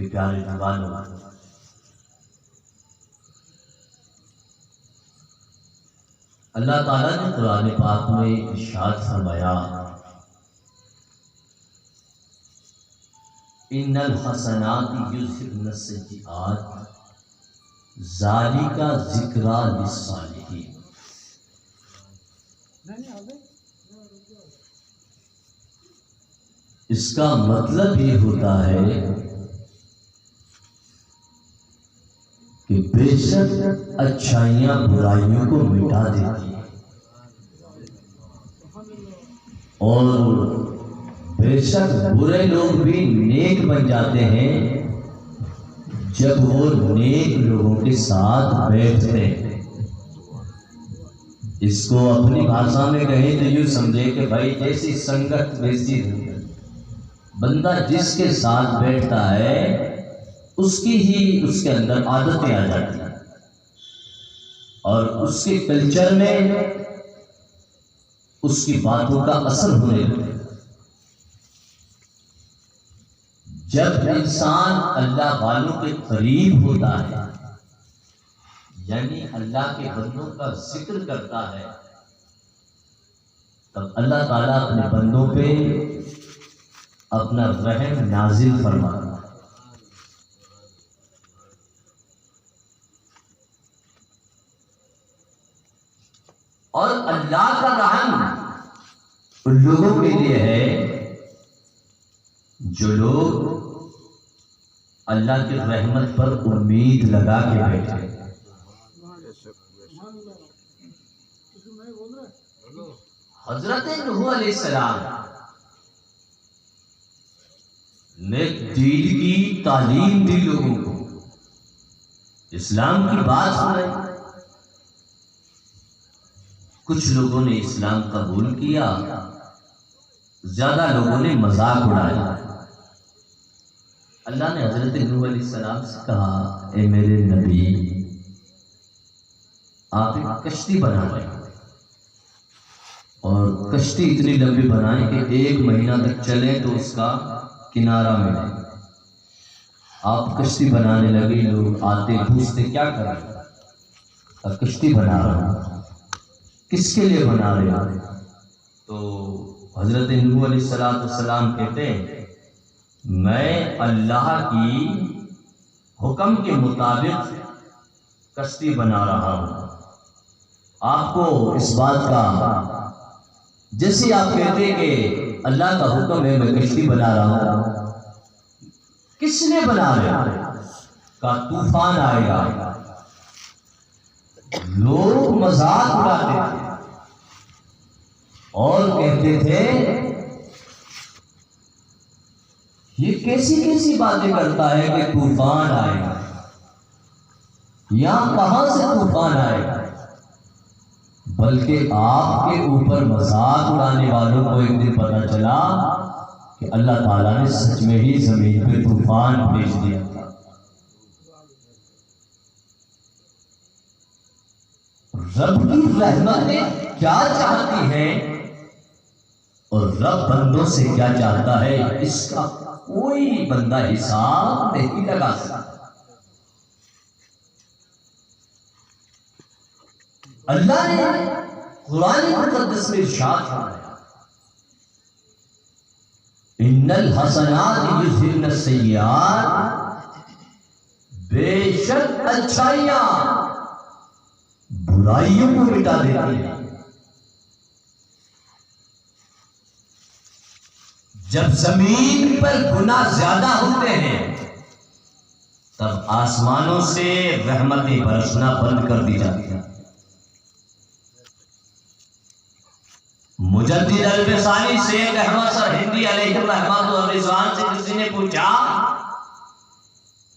کہ پیارے جوانوں، اللہ تعالیٰ نے قرآن پاک میں ارشاد فرمایا ان الحسنات یذہبن السیئات ذالک ذکریٰ للصالحین۔ اس کا مطلب یہ ہوتا ہے کہ بے شک اچھائیاں برائیوں کو مٹا دیتی ہیں، اور بے شک برے لوگ بھی نیک بن جاتے ہیں جب وہ نیک لوگوں کے ساتھ بیٹھتے ہیں۔ اس کو اپنی بھاشا میں کہیں تو یوں سمجھے کہ بھائی جیسی سنگت ویسی رنگت، بندہ جس کے ساتھ بیٹھتا ہے اس کی ہی اس کے اندر عادتیں آ جاتی ہیں، اور اس کے کلچر میں اس کی باتوں کا اثر ہونے لگتا ہے۔ جب انسان اللہ والوں کے قریب ہوتا ہے، یعنی اللہ کے بندوں کا ذکر کرتا ہے، تب اللہ تعالیٰ اپنے بندوں پہ اپنا رحم نازل فرماتا ہے۔ اور اللہ کا رحم ان لوگوں کے لیے ہے جو لوگ اللہ کی رحمت پر امید لگا کے بیٹھے۔ حضرت نوح علیہ السلام نے دین کی تعلیم دی، لوگوں کو اسلام کی بات سنائی۔ کچھ لوگوں نے اسلام قبول کیا، زیادہ لوگوں نے مذاق اڑایا۔ اللہ نے حضرت نوح علیہ السلام سے کہا اے میرے نبی، آپ ایک کشتی بنائیں اور کشتی اتنی لمبی بنائیں کہ 1 مہینہ تک چلے تو اس کا کنارہ ملے۔ آپ کشتی بنانے لگے، لوگ آتے پوچھتے کیا کر رہے ہیں؟ کشتی بنا رہا ہوں۔ کس کے لیے بنا رہے ہیں؟ تو حضرت نوح علیہ السلام کہتے ہیں میں اللہ کی حکم کے مطابق کشتی بنا رہا ہوں۔ آپ کو اس بات کا، جیسے آپ کہتے کہ اللہ کا حکم ہے میں کشتی بنا رہا ہوں، کس نے بنا رہا کا طوفان آئے گا۔ لوگ مذاق اڑاتے تھے اور کہتے تھے یہ کیسی باتیں کرتا ہے کہ طوفان آئے گا، یہاں کہاں سے طوفان آئے گا؟ بلکہ آپ کے اوپر مذاق اڑانے والوں کو ایک دن پتہ چلا کہ اللہ تعالیٰ نے سچ میں ہی زمین پہ طوفان بھیج دیا تھا۔ رب کی رحمتیں کیا چاہتی ہیں اور رب بندوں سے کیا چاہتا ہے، اس کا کوئی بندہ حساب نہیں لگا سکتا۔ اللہ نے قرآن مقدس میں ارشاد فرمایا ان الحسنات یذہبن السیئات، بے شک اچھائیاں برائیوں کو مٹا دیتی ہیں۔ جب زمین پر گناہ زیادہ ہوتے ہیں تب آسمانوں سے رحمتیں برسنا بند کر دی جاتی ہیں۔ مجدد البصانی سید احمد سرہندی علیہ الرحمۃ والرضوان سے کسی نے پوچھا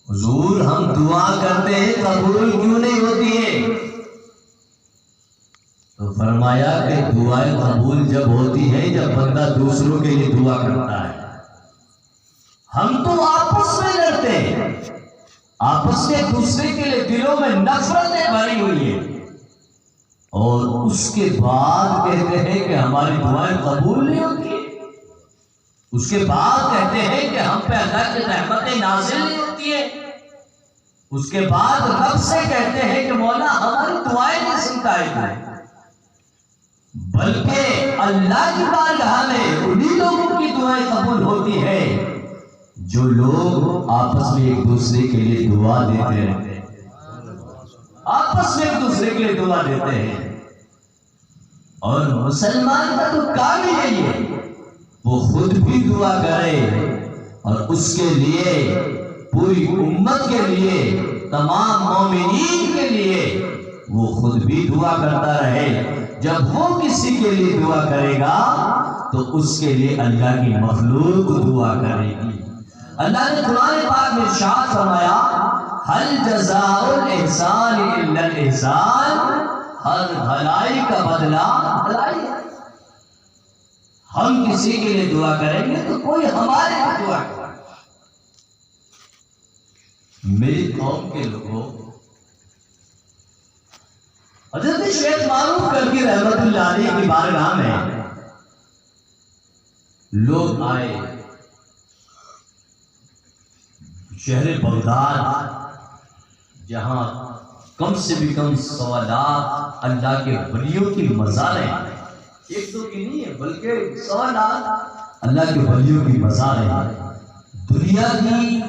حضور ہم دعا کرتے ہیں قبول کیوں نہیں ہوتی ہے؟ تو فرمایا کہ دعائیں قبول جب ہوتی ہے جب بندہ دوسروں کے لیے دعا کرتا ہے۔ ہم تو آپس میں لڑتے ہیں، آپس میں دوسرے کے لیے دلوں میں نفرتیں بھری ہوئی ہیں، اور اس کے بعد کہتے ہیں کہ ہماری دعائیں قبول نہیں ہوتی، اس کے بعد کہتے ہیں کہ ہم پہ اللہ کی رحمتیں نازل نہیں ہوتی۔ کیے، اس کے بعد رب سے کہتے ہیں کہ مولا ہماری دعائیں نہیں سنتا ہے، بلکہ اللہ کی بارگاہ میں انہی لوگوں کی دعائیں قبول ہوتی ہے جو لوگ آپس میں ایک دوسرے کے لیے دعا دیتے ہیں، آپس میں ایک دوسرے کے لیے دعا دیتے ہیں۔ اور مسلمان کا تو کام ہی یہی ہے، وہ خود بھی دعا کرے اور اس کے لیے پوری امت کے لیے، تمام مومنین کے لیے وہ خود بھی دعا کرتا رہے۔ جب وہ کسی کے لیے دعا کرے گا تو اس کے لیے اللہ کی مخلوق دعا کرے گی۔ اللہ نے قرآن پاک میں ارشاد فرمایا هل جزاء الاحسان الا الاحسان، ہر بھلائی کا بدلہ بھلائی ہے۔ ہم کسی کے لیے دعا کریں گے تو کوئی ہمارے لیے دعا کرے۔ میری قوم کے لوگوں، حضرت شیخ معروف کرکی رحمت اللہ علیہ کی بارگاہ میں لوگ آئے، شہر بغداد جہاں کم سے بھی کم 1.25 لاکھ اللہ کے ولیوں کی مزاریں، ایک دو کی نہیں ہے بلکہ 1.25 لاکھ اللہ کے ولیوں کی مزاریں، دنیا کی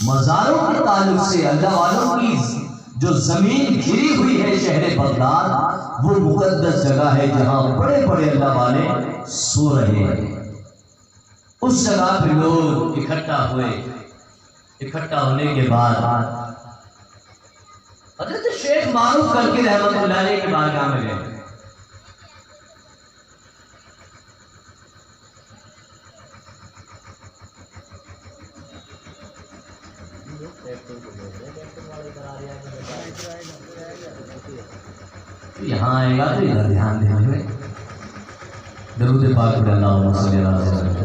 مزاروں کے تعلق سے اللہ والوں کی جو زمین گھری ہوئی ہے شہر بغداد، وہ مقدس جگہ ہے جہاں بڑے بڑے اللہ والے سو رہے ہیں۔ اس جگہ پہ لوگ اکٹھا ہوئے، اکٹھا ہونے کے بعد حضرت شیخ معروف کرکی رحمت اللہ علیہ کی بارگاہ میں گئے۔ یہاں آئے گا تو ادھر دھیان دیں گے، درود پاک پڑھ اللہم صلی اللہ علیہ وسلم۔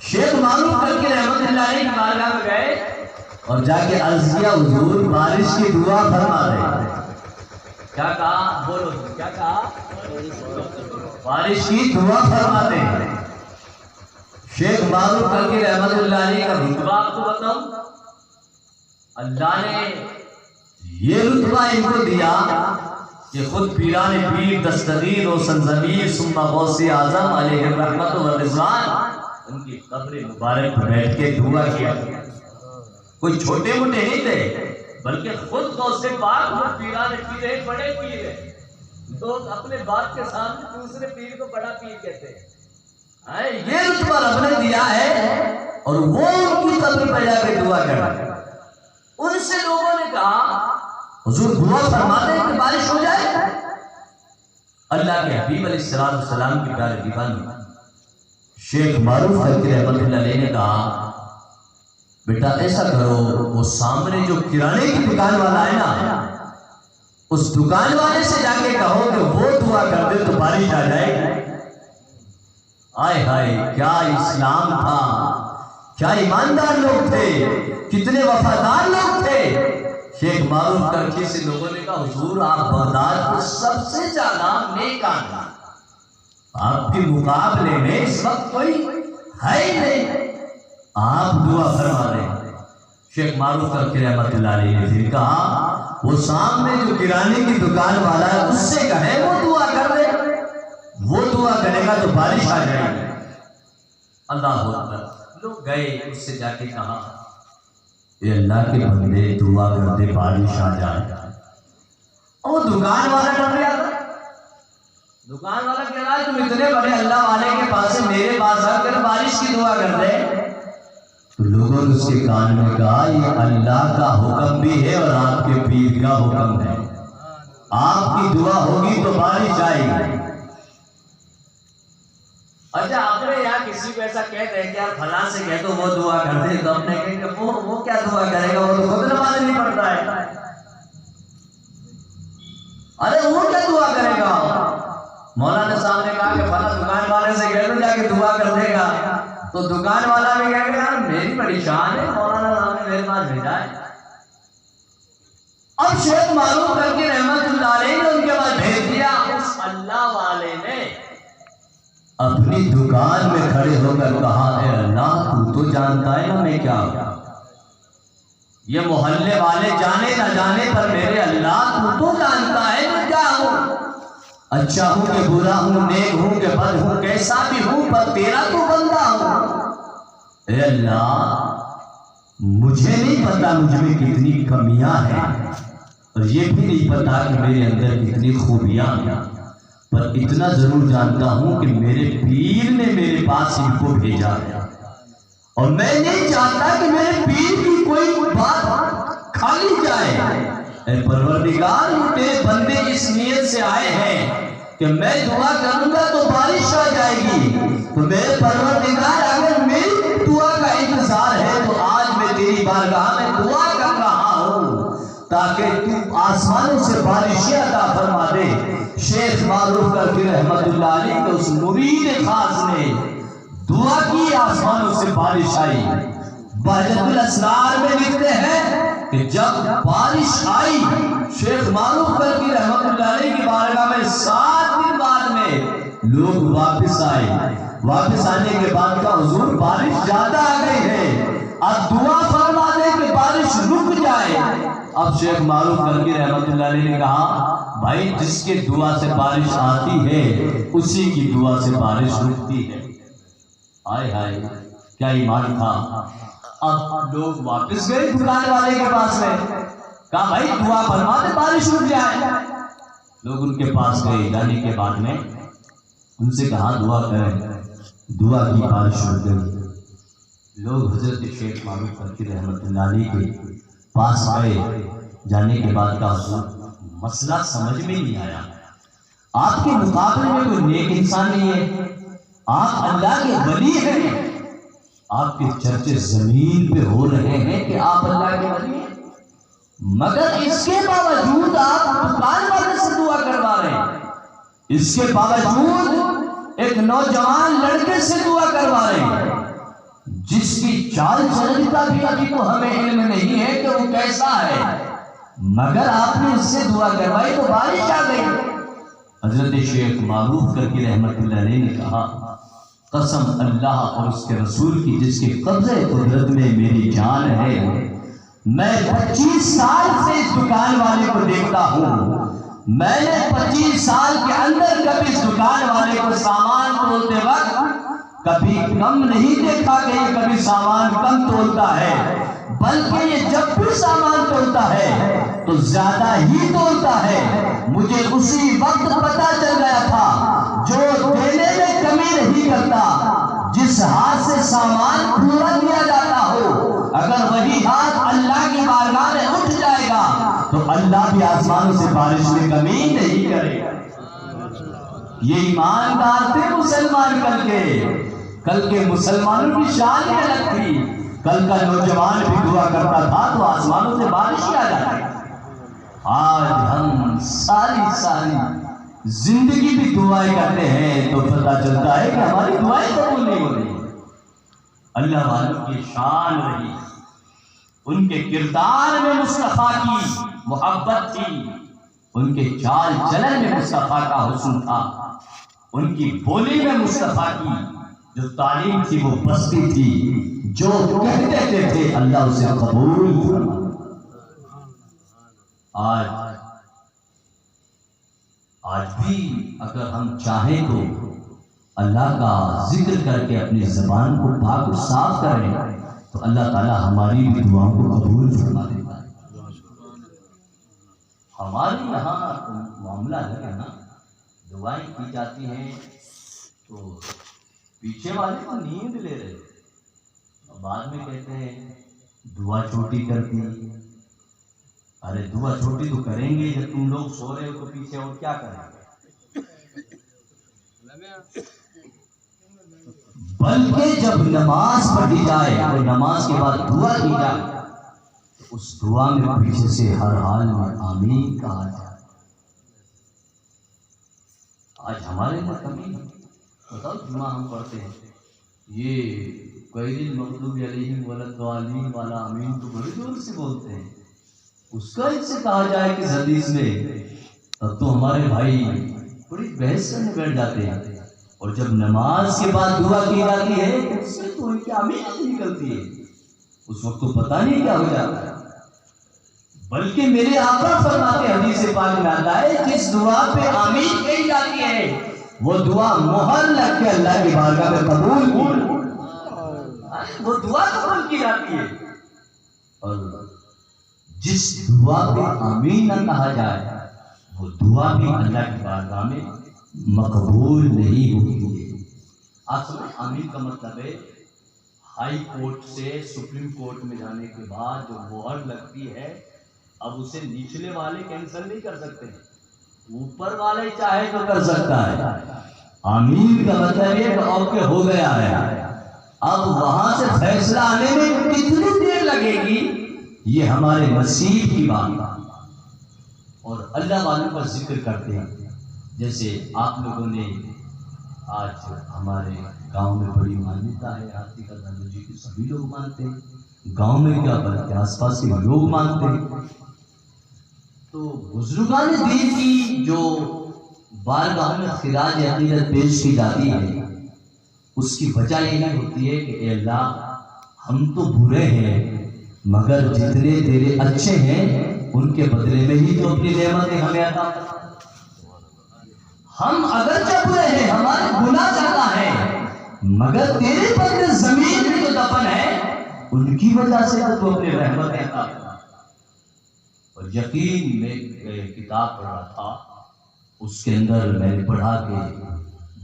شیخ معروف کرکی رحمت اللہ علیہ کی بارگاہ میں گئے اور جا کے عرض کیا حضور بارش کی دعا فرما دیں۔ کیا کہا؟ بولو کیا کہا؟ بارش کی دعا فرما دیں۔ شیخ معروف کرکی رحمت اللہ علیہ کا رتبہ آپ کو بتاؤں، اللہ نے یہ رتبہ ان کو دیا کہ خود پیران پیر دستگیر و سنزمیر ثم غوث اعظم علیہ الرحمت و رضوان ان کی قبر مبارک پر بیٹھ کے دعا کیا۔ کوئی چھوٹے موٹے نہیں تھے بلکہ خود غوث پاک وہ پیران پیر ہیں، بڑے پیر ہیں۔ لوگ اپنے باپ کے سامنے دوسرے پیر کو بڑا پیر کہتے ہیں۔ یہ رتبہ رب نے دیا ہے اور وہ ان کی قبر پہ جا کے دعا کر۔ ان سے لوگوں نے کہا حضور دعا فرما دیں کہ بارش ہو جائے۔ اللہ کے حبیب علیہ السلام کی پیارے دیوانی شیخ معروف کرکی رحمت اللہ علیہ نے کہا بیٹا ایسا کرو، وہ سامنے جو کرانے کی دکان والا ہے نا، اس دکان والے سے جا کے کہو کہ وہ دعا کر دے تو بارش آ جائے۔ آئے ہائے کیا اسلام تھا، کیا ایماندار لوگ تھے، کتنے وفادار لوگ تھے۔ شیخ معروف کرکی سے لوگوں نے کہا حضور آپ بغداد کے سب سے زیادہ نیک آدمی، آپ کے مقابلے میں اس وقت کوئی ہے ہی نہیں، آپ دعا فرما دیں۔ شیخ معروف کرکی رحمت اللہ علیہ نے پھر کہا وہ سامنے جو کرانے کی دکان والا ہے اس سے کہے وہ دعا کر دے، وہ دعا کرے گا تو بارش آ جائے گی۔ اللہ اکبر۔ لوگ گئے، اس سے جا کے کہا اے اللہ کے بندے دعا کر دے بارش آ جائے۔ اور وہ دکان والا ڈر گیا تھا، دکان والا کہہ رہا ہے تم اتنے بڑے اللہ والے کے پاس سے میرے پاس آ کر بارش کی دعا کر دے۔ تو لوگوں نے اس کے کان میں کہا یہ اللہ کا حکم بھی ہے اور آپ کے پیر کا حکم ہے، آپ کی دعا ہوگی تو بارش آئے گی۔ اچھا آپ نے یہاں کسی کو ایسا کہہ دیں کہ آپ فلاں سے کہہ تو وہ دعا کر دے، تو ہم نے کہا کہ وہ کیا دعا کرے گا، وہ تو خود نماز نہیں پڑھتا ہے۔ ارے وہ کیا دعا کرے گا؟ مولانا صاحب نے کہا کہ فلاں دکان والے سے کہہ دو جا کے دعا کر دے گا، تو دکان والا بھی کہے گا یار میری بڑی شان ہے، مولانا صاحب نے میرے پاس بھیجا ہے۔ اب شیخ معروف کرکی رحمت اللہ علیہ نے ان کے پاس بھیج دیا۔ اس اللہ والے نے اپنی دکان میں کھڑے ہو کر کہا اے اللہ جانتا ہے نا میں کیا ہوں، یہ محلے والے جانے نہ جانے پر میرے اللہ تو جانتا ہے میں کیا ہوں، اچھا ہوں کہ برا ہوں، نیک ہوں کہ بد ہوں، کیسا بھی ہوں پر تیرا تو بندہ ہوں۔ اے اللہ مجھے نہیں پتا مجھ میں کتنی کمیاں ہیں، اور یہ بھی نہیں پتا کہ میرے اندر کتنی خوبیاں ہیں، پر اتنا ضرور جانتا ہوں کہ میرے پیر نے میرے پاس ان کو بھیجا ہے، اور میں نہیں چاہتا کہ میرے پیر کی کوئی بات کھالی جائے۔ اے پروردگار تیرے بندے اس نیت سے آئے ہیں کہ میں دعا کروں گا تو بارش آ جائے گی، تو میرے پروردگار اگر میری دعا کا انتظار ہے تو آج میں تیری بارگاہ میں دعا کر رہا ہوں تاکہ تو آسمانوں سے بارشیں عطا فرما دے۔ شیخ معروف کرکی رحمت اللہ علیہ کے اس مرید خاص نے دعا کی، آسمانوں سے بارش آئی۔ بہجت الاسرار میں لکھتے ہیں کہ جب بارش آئی شیخ معروف کرکی رحمت اللہ علیہ کی بارگاہ میں 7 دن بعد میں لوگ واپس آئے، واپس آنے کے بعد کا حضور بارش زیادہ آ گئی ہے، اب دعا فرما دے کہ بارش رک جائے۔ اب شیخ معروف کرکی رحمت اللہ علیہ نے کہا بھائی جس کے دعا سے بارش آتی ہے اسی کی دعا سے بارش رکتی ہے۔ ہائے ہائے کیا ایمان تھا۔ اب لوگ واپس گئے دکان والے کے پاس میں، کہا بھائی دعا فرما دے بارش رک جائے۔ لوگ ان کے پاس گئے، جانے کے بعد میں ان سے کہا دعا کریں، دعا کی بارش رک گئی۔ لوگ حضرت شیخ معروف کرکی رحمت اللہ علیہ کے پاس گئے، جانے کے بعد کا مسئلہ سمجھ میں نہیں آیا۔ آپ کے مقابلے میں کوئی نیک انسان نہیں ہے، آپ اللہ کے ولی ہیں، آپ کے چرچے زمین پہ ہو رہے ہیں کہ آپ اللہ کے ولی ہیں، مگر اس کے باوجود آپ دکان والے سے دعا کروا رہے ہیں، اس کے باوجود ایک نوجوان لڑکے سے دعا کروا رہے ہیں جس کی چال چلن کا بھی ابھی تو ہمیں علم نہیں ہے کہ وہ کیسا ہے، مگر آپ نے اس سے دعا کروائی تو بارش آ گئی۔ حضرت شیخ معروف کرکی رحمت اللہ علیہ نے کہا قسم اللہ اور اس کے رسول کی جس کے قبضہ قدرت میں میری جان ہے، میں 25 سال سے اس دکان والے کو دیکھتا ہوں، میں نے 25 سال کے اندر کبھی اس دکان والے کو سامان تولتے وقت کبھی کم نہیں دیکھا کہ یہ کبھی سامان کم تولتا ہے، بلکہ یہ جب بھی سامان تولتا ہے تو زیادہ ہی تولتا ہے۔ مجھے اسی وقت پتا چل گیا تھا جو دینے میں کمی نہیں کرتا، جس ہاتھ سے سامان پورا دیا جاتا ہو اگر وہی ہاتھ اللہ کی بارگاہ میں اٹھ جائے گا تو اللہ بھی آسمانوں سے بارش میں کمی نہیں کرے گا۔ یہ ایماندار تھے مسلمان کل کے مسلمانوں کی شان ہی الگ تھی۔ کل کا نوجوان بھی دعا کرتا تھا تو آسمانوں سے بارش ہی آ جاتی۔ آج ہم ساری زندگی بھی دعائیں کرتے ہیں تو پتہ چلتا ہے کہ ہماری دعائیں قبول نہیں ہو رہی۔ اللہ والوں کی شان رہی، ان کے کردار میں مصطفیٰ کی محبت تھی، ان کے چال چلن میں مصطفیٰ کا حسن تھا، ان کی بولی میں مصطفیٰ کی جو تعلیم تھی وہ بستی تھی، جو کہتے تھے اللہ اسے قبول فرما۔ آج بھی اگر ہم چاہیں تو اللہ کا ذکر کر کے اپنی زبان کو پاک و صاف کریں تو اللہ تعالیٰ ہماری بھی دعاؤں کو قبول فرما دیتا ہے۔ ہمارے یہاں معاملہ ہے نا، دعائیں کی جاتی ہیں تو پیچھے والے کو نیند لے رہے، بعد میں کہتے ہیں دعا چھوٹی کر دی۔ ارے دعا چھوٹی تو کریں گے، جب تم لوگ سو رہے ہو تو پیچھے اور کیا کریں گے؟ بلکہ جب نماز پڑھی جائے اور نماز کے بعد دعا کی جائے تو اس دعا میں پیچھے سے ہر حال میں آمین کہا جائے۔ آج ہمارے میں کمی ہے، بتاؤ جمعہ ہم پڑھتے ہیں، یہ غیر المغضوب علیہم ولا الضالین والا آمین تو بڑی زور سے بولتے ہیں، اس کا ان سے کہا جائے کہ حدیث میں، تب تو ہمارے بھائی بڑی بحث کرنے بیٹھ جاتے ہیں اور جب نماز کے بعد دعا کی جاتی ہے اس سے تو ان کی آمین نکلتی ہے، اس وقت تو پتہ نہیں کیا ہو جاتا ہے۔ بلکہ میرے آقا فرماتے ہیں، حدیث پاک میں آتا ہے، جس دعا پہ آمین کہی جاتی ہے وہ دعا مہر لگ کے اللہ کی بارگاہ میں قبول کی، وہ دعا قبول کی جاتی ہے۔ اور جس دعا پہ آمین نہ کہا جائے وہ دعا بھی اللہ کی بارگاہ میں مقبول نہیں ہوتی ہے۔ آپ سمجھیں آمین کا مطلب ہے ہائی کورٹ سے سپریم کورٹ میں جانے کے بعد جو مہر لگتی ہے اب اسے نچلے والے کینسل نہیں کر سکتے، اوپر والے چاہے تو کر سکتا ہے۔ آمین کا مطلب یہ کہ اوکے ہو گیا ہے، اب وہاں سے فیصلہ آنے میں کتنی دیر لگے گی یہ ہمارے نصیب کی بات ہے۔ اور اللہ والوں کا ذکر کرتے ہیں، جیسے آپ لوگوں نے آج ہمارے گاؤں میں بڑی مانیتا ہے، آرتی کا دانو جی کے سبھی لوگ مانتے ہیں، گاؤں میں کیا بلکہ آس پاس کے لوگ مانتے ہیں۔ تو بزرگان دین کی جو بارگاہ میں خراج عقیدت پیش کی جاتی ہے اس کی وجہ یہ ہوتی ہے کہ اے اللہ ہم تو برے ہیں مگر جتنے تیرے اچھے ہیں ان کے بدلے میں ہی تو اپنی نعمتیں ہمیں عطا کر۔ ہم اگرچہ برے ہیں، ہمارے گناہ زیادہ ہیں، مگر تیرے بدلے زمین میں جو دفن ہے ان کی وجہ سے تو اپنے رحمتیں عطا کر۔ اور یقین میں کتاب پڑھ رہا تھا، اس کے اندر میں نے پڑھا کہ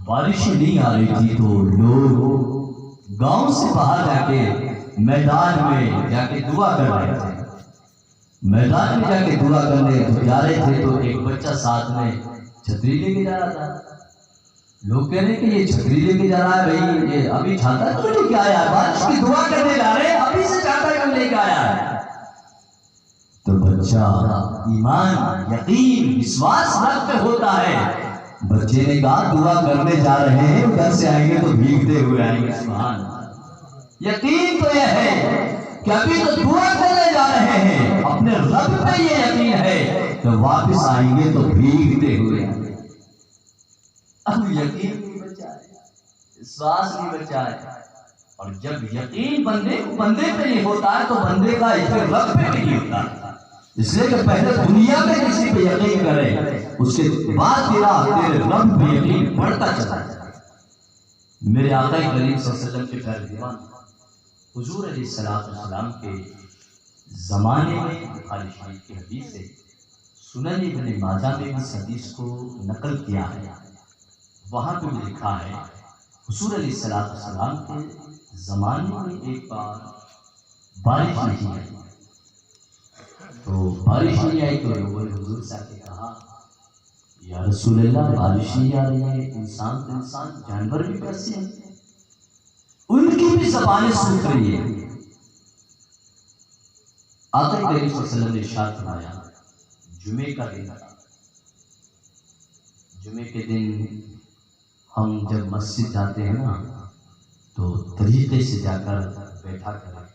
بارش نہیں آ رہی تھی تو لوگ گاؤں سے باہر جا کے میدان میں جا کے دعا کر رہے تھے، میدان میں جا کے دعا کرنے جا رہے تھے تو ایک بچہ ساتھ میں چھتری لے کے جا رہا تھا۔ لوگ کہہ رہے کہ یہ چھتری لے کے جا رہا ہے، بھائی یہ ابھی چھاتا کیوں لے کے آیا ہے؟ بارش کی دعا کرنے جا رہے ہیں، ابھی سے چھاتا کیوں لے کے آیا ہے؟ تو بچہ ایمان یقین وشواس رکھتے ہوتا ہے، بچے نے کہا دعا کرنے جا رہے ہیں، گھر سے آئیں گے تو بھیگتے ہوئے آئیں گے۔ سبحان اللہ۔ یقین تو یہ ہے کہ ابھی تو دعا کرنے جا رہے ہیں، اپنے رب پہ یہ یقین ہے کہ واپس آئیں گے تو بھیگتے ہوئے آئیں گے۔ اب یقین نہیں بچا ہے، وشواس نہیں بچا ہے، اور جب یقین بندے پہ نہیں ہوتا ہے تو بندے کا رب پہ نہیں ہوتا ہے۔ اس لیے کہ پہلے دنیا میں کسی پہ یقین کرے، اس کے بعد تیرے رب پہ یقین بڑھتا چلا جائے۔ میرے آقا کریم صلی اللہ علیہ وسلم کے پیارے دیوان حضور علیہ السلام کے زمانے میں بخاری شریف کی حدیث ہے، سنن ابن ماجہ میں اس حدیث کو نقل کیا ہے، وہاں پہ لکھا ہے حضور علیہ السلام کے زمانے میں ایک بار بارش نہیں آئی، تو بارش نہیں آئی تو لوگوں نے حضور سے آ کے کہا یا رسول اللہ بارش نہیں آ رہی ہے، انسان تو انسان، جانور بھی کیسے ہیں، ان کی بھی زبانیں سوکھ رہی ہیں۔ آقا کریم صلی اللہ علیہ وسلم نے ارشاد فرمایا، جمعے کا دن تھا، جمعے کے دن ہم جب مسجد جاتے ہیں نا تو طریقے سے جا کر بیٹھا کریں،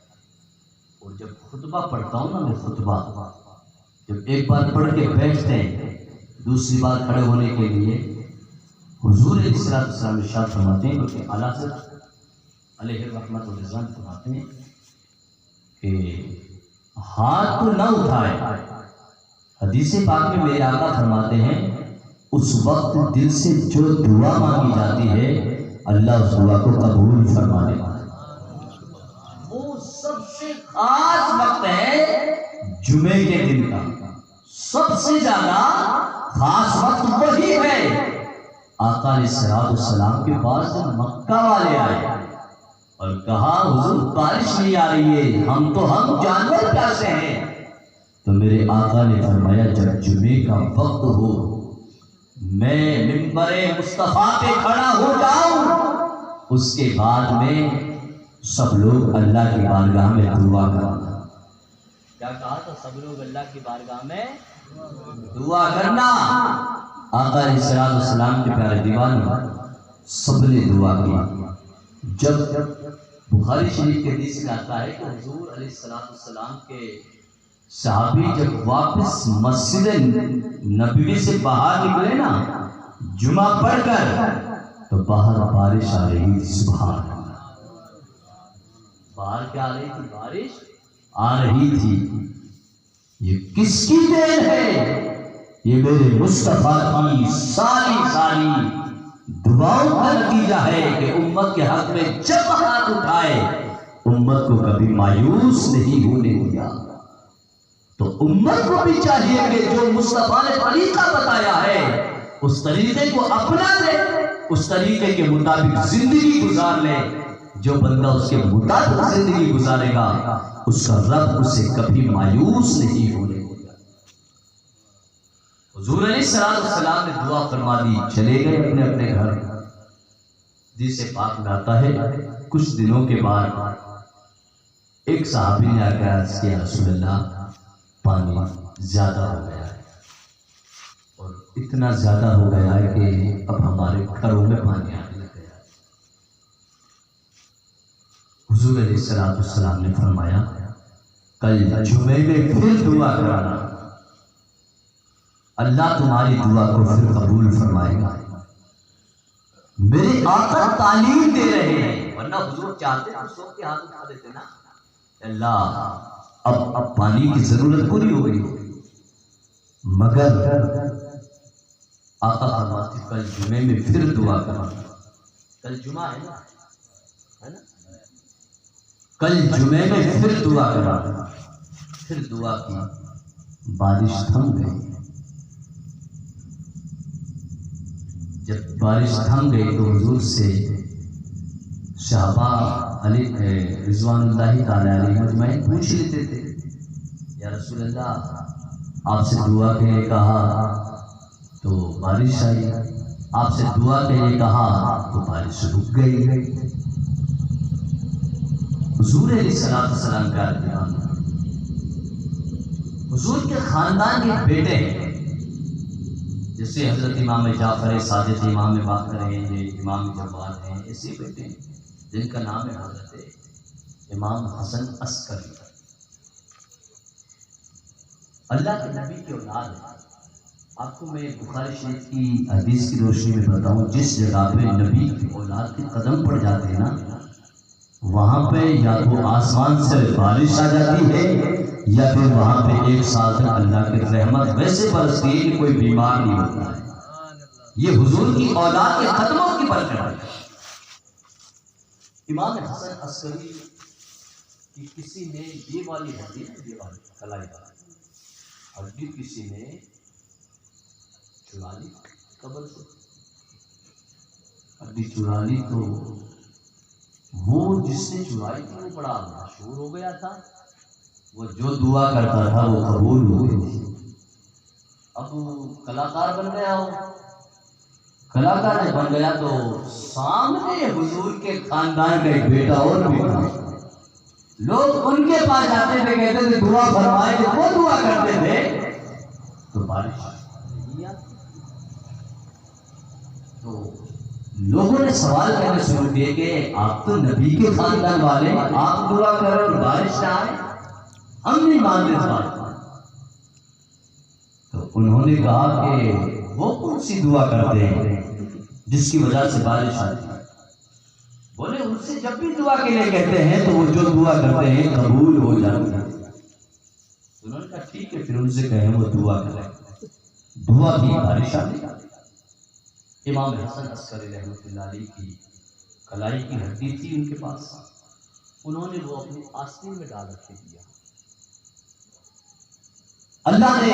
اور جب خطبہ پڑھتا ہوں نا میں، خطبہ جب ایک بار پڑھ کے بیٹھتے ہیں دوسری بار کھڑے ہونے کے لیے حضور علیہ السلام ارشاد فرماتے ہیں کہ اعلیٰ حضرت علیہ رحمت و رضوان فرماتے ہیں کہ ہاتھ تو نہ اٹھائے۔ حدیث پاک میں میرے آقا فرماتے ہیں اس وقت دل سے جو دعا مانگی جاتی ہے اللہ اس دعا کو قبول فرما لیتا ہے۔ وہ سب سے خاص وقت ہے جمعے کے دن کا، سب سے زیادہ خاص وقت وہی ہے۔ آقا علیہ السلام کے پاس جب مکہ والے آئے اور کہا حضور بارش نہیں آ رہی ہے، ہم جانور پیاسے ہیں، تو میرے آقا نے فرمایا جب جمعے کا وقت ہو میں منبر مصطفیٰ پہ کھڑا ہو جاؤں، اس کے بعد میں سب لوگ اللہ کی بارگاہ میں دعا کرنا۔ کیا کہا تھا؟ سب لوگ اللہ کی بارگاہ میں دعا کرنا۔ آقا علیہ السلام کے پیارے دیوان سب نے دعا کی۔ جب بخاری شریف کے حدیث میں آتا ہے کہ حضور علیہ السلام کے صحابی جب واپس مسجد نبوی سے باہر نکلے نا جمعہ پڑھ کر، تو باہر بارش آ رہی تھی. سبحان اللہ. باہر کیا آ رہی تھی؟ بارش آ رہی تھی. یہ کس کی دین ہے؟ یہ میرے مصطفیٰ کی ساری دعاؤں کا نتیجہ ہے کہ امت کے حق میں جب ہاتھ اٹھائے امت کو کبھی مایوس نہیں ہونے دیا. تو امت کو بھی چاہیے کہ جو مصطفیٰ نے طریقہ بتایا ہے اس طریقے کو اپنا لے، اس طریقے کے مطابق زندگی گزار لے. جو بندہ اس کے مطابق زندگی گزارے گا اس کا رب اسے کبھی مایوس نہیں ہونے دیا. حضور علیہ السلام نے دعا فرما دی، چلے گئے اپنے اپنے گھر. حدیث پاک میں آتا ہے کچھ دنوں کے بعد ایک صحابی نے آ کے عرض کیا، رسول اللہ پانی زیادہ ہو گیا ہے اور اتنا زیادہ ہو گیا ہے کہ اب ہمارے گھروں میں پانی آنے لگ گیا. حضور علیہ السلام نے فرمایا کل جمعے میں پھر دعا کرانا، اللہ تمہاری دعا کو پھر قبول فرمائے گا. میرے آقا تعلیم دے رہے ہیں، ورنہ حضور چاہتے تو سو کے ہاتھ اٹھا دیتے نا. اللہ اب پانی کی ضرورت پوری ہو گئی، مگر آقا فرماتے کل جمعے میں پھر دعا کرانا. کل جمعہ ہے نا، کل جمعے میں پھر دعا کرانا. پھر دعا کی، بارش تھم گئی. جب بارش تھم گئی تو حضور سے صحابہ علی رضوان اللہ تعالی علیہ مجمعین پوچھ لیتے تھے، یا رسول اللہ آپ سے دعا کے لیے کہا تو بارش آئی، آپ سے دعا کے لیے کہا تو بارش رک گئی. حضور علیہ السلام کا احترام، حضور کے خاندان کے بیٹے ہیں جیسے حضرت امام جعفر صادق، امام باقر ہیں، امام جواد ہیں، ایسے بیٹے ہیں جن کا نام ہے حضرت امام حسن عسکری. اللہ کے نبی کی اولاد ہے. آپ کو میں بخاری شریف کی حدیث کی روشنی میں بتاؤں، جس جگہ پہ نبی کی اولاد کے قدم پڑ جاتے ہیں نا وہاں پہ یا تو آسمان سے بارش آ جاتی ہے یا پھر وہاں پہ ایک سال تک اللہ کی رحمت ویسے برستی ہے کہ کوئی بیمار نہیں ہوتا ہے. یہ حضور کی اولاد کے قدموں کی برکت ہے. امام حسن عسکری کی کسی نے یہ والی ہڈی کلائی ہڈی کسی نے چرا لی قبر سے. ہڈی چرا لی تو وہ جس نے چرائی تھی وہ بڑا مشہور ہو گیا تھا. وہ جو دعا کرتا تھا وہ قبول ہو گئی. اب کلاکار بن گیا، ہو کلاکار جب بن گیا تو سامنے حضور کے خاندان کا ایک بیٹا اور بھی تھا. لوگ ان کے پاس جاتے تھے، کہتے تھے دعا فرمائے، جب وہ دعا کرتے تھے تو بارش نہیں آتی. تو لوگوں نے سوال کرنے شروع کیے کہ آپ تو نبی کے خاندان والے، آپ دعا کرو اور بارش نہ آئے، ہم نہیں مانتے اس بات کو. تو انہوں نے کہا کہ وہ کون سی دعا کرتے ہیں جس کی وجہ سے بارش آتی ہے؟ بولے ان سے جب بھی دعا کے لیے کہتے ہیں تو وہ جو دعا کرتے ہیں قبول ہو جاتی ہے. انہوں نے کہا ٹھیک ہے، پھر ان سے کہیں وہ دعا کریں. دعا کی، بارش آتی. امام حسن عسکری رحمۃ اللہ علیہ کی کلائی کی ہڈی تھی ان کے پاس، انہوں نے وہ اپنی آستین میں ڈال رکھ دیا. اللہ نے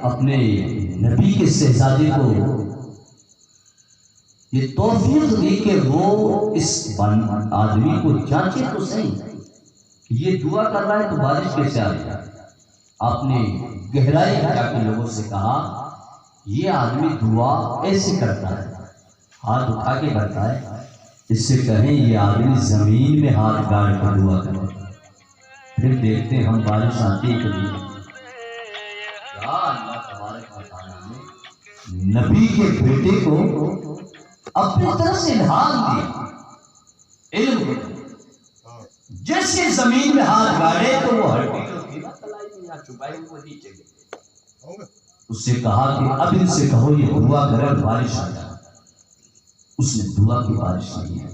اپنے نبی کے شہزادے کو یہ توفیق دی کہ وہ اس آدمی کو جانچے تو صحیح کہ یہ دعا کر رہا ہے تو بارش کیسے آ رہی ہے. آپ نے گہرائی میں جا کے لوگوں سے کہا یہ آدمی دعا ایسے کرتا ہے، ہاتھ اٹھا کے کرتا ہے، اس سے کہیں یہ آدمی زمین میں ہاتھ گاڑ کر دعا کرے، پھر دیکھتے ہیں ہم بارش آتی ہے کبھی. اللہ تبارک و تعالیٰ نے نبی کے بیٹے کو اپنی طرف سے الہام دیا، علم کو. جیسے زمین میں ہاتھ گاڑے تو وہ ہڈی جو تھی نا کلائی میں یہاں چھپائی وہ نیچے گئی. اس سے کہا کہ اب ان سے کہو یہ دعا کرے بارش آ جائے. اس نے دعا کی بارش کی ہے۔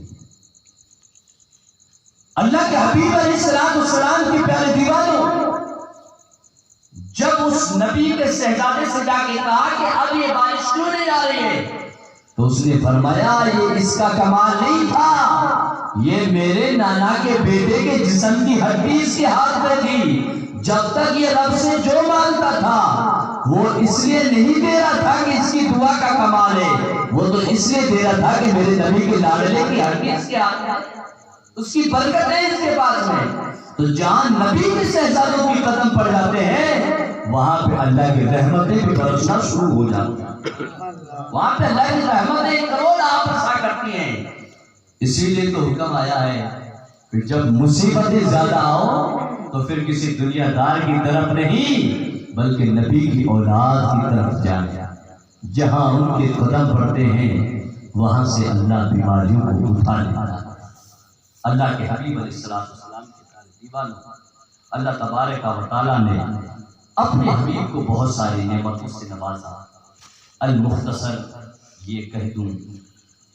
اللہ کے حبیب علیہ السلام کی پیارے دیوانوں، جب اس نبی کے شہزادے سے جا کے کہا کہ اب یہ بارش کیوں نہیں آ رہی ہے، تو اس نے فرمایا یہ اس کا کمال نہیں تھا، یہ میرے نانا کے بیٹے کے جسم کی ہڈی اس کے ہاتھ میں تھی۔ جب تک یہ رب سے جو مانگتا تھا وہ اس لیے نہیں دے رہا تھا کہ اس کی دعا کا کمال ہے، وہ تو اس لیے دے رہا تھا کہ میرے نبی کے لاڈلے کی ہڈی اس کے ہاتھ میں، اس کی برکت ہے اس کے پاس میں۔ تو جہاں نبی کے شہزادوں کی قدم پڑ جاتے ہیں وہاں پہ اللہ کی رحمتیں بھی برسنا شروع ہو جاتی ہیں، وہاں پہ اللہ کی رحمتیں کروڑ برسا کرتی ہیں۔ اسی لیے تو حکم آیا ہے کہ جب مصیبتیں زیادہ ہوں تو پھر کسی دنیا دار کی طرف نہیں بلکہ نبی کی اولاد کی طرف جائیں، جہاں ان کے قدم پڑتے ہیں وہاں سے اللہ بیماریوں کو اٹھا لیتا ہے۔ اللہ کے حبیب علیہ السلام کے پیارے دیوانوں، اللہ تبارک و تعالیٰ نے اپنے حبیب کو بہت ساری نعمتوں سے نوازا۔ المختصر یہ کہہ دوں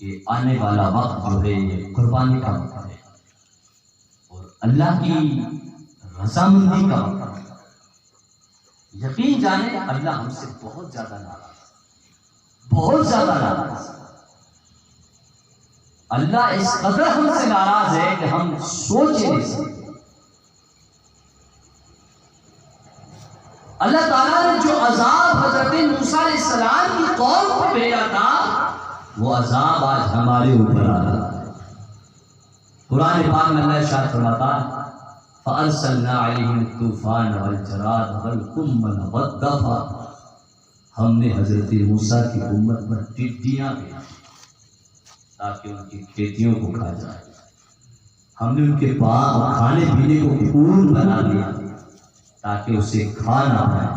کہ آنے والا وقت جو ہے یہ قربانی کا وقت ہے اور اللہ کی رضامندی کا وقت ہے۔ یقین جانیں اللہ ہم سے بہت زیادہ ناراض، بہت زیادہ ناراض۔ اللہ اس قدر ہم سے ناراض ہے کہ ہم سوچ نہیں سکتے۔ اللہ تعالیٰ نے جو عذاب حضرت موسیٰ علیہ السلام کی قوم کو بھیجا تھا وہ عذاب آج ہمارے اوپر آ رہا ہے۔ قرآن پاک میں اللہ ارشاد فرماتا ہے فَأَرْسَلْنَا عَلَيْهِمُ الطُّوفَانَ وَالْجَرَادَ وَالْقُمَّلَ وَالضَّفَدَعَ، ہم نے حضرت موسیٰ کی امت پر ٹڈیاں بھیجی تاکہ ان کی کھیتیوں کو کھا جائے، ہم نے ان کے باغ کھانے پینے کو پھول بنا دیا تاکہ اسے کھا نہ پائے،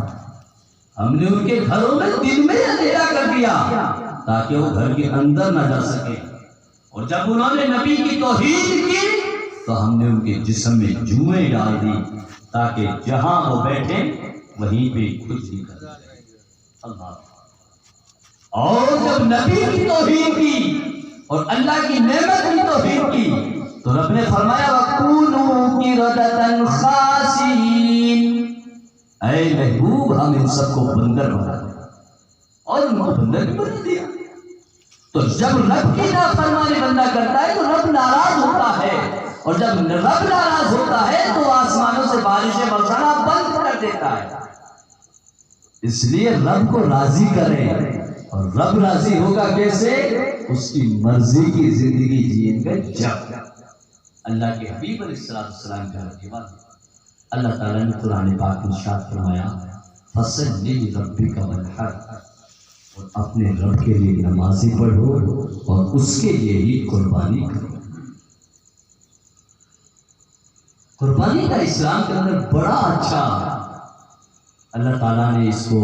ہم نے ان کے گھروں میں دن میں اندھیرا کر دیا تاکہ وہ گھر کے اندر نہ جا سکے، اور جب انہوں نے نبی کی توہین کی تو ہم نے ان کے جسم میں جوئیں ڈال دی تاکہ جہاں وہ بیٹھے وہیں پہ کچھ بھی کر جائے۔ اللہ، اور جب نبی کی توہین کی اور اللہ کی نعمت کی توہین کی تو رب نے فرمایا وَكُونُوا قِرَدَةً خَاسِئِينَ، اے محبوب ہم ان سب کو بندر بنا دیا، اور ان کو بندر بھی بنا دیا۔ تو جب رب کی نافرمانی بندہ کرتا ہے تو رب ناراض ہوتا ہے، اور جب رب ناراض ہوتا ہے تو آسمانوں سے بارشیں برسانا بند کر دیتا ہے۔ اس لیے رب کو راضی کریں، اور رب راضی ہوگا کیسے؟ اس کی مرضی کی زندگی جیئیں گے جب۔ اللہ کے حبیب علیہ السلام کا رکیبات اللہ تعالیٰ نے قرآن پاک میں ارشاد فرمایا فَصَلِّ لِرَبِّكَ وَانْحَرْ، اور اپنے رب کے لیے نمازی پڑھو اور اس کے لیے ہی قربانی کرو۔ قربانی کا اسلام کے اندر بڑا اچھا اللہ تعالیٰ نے اس کو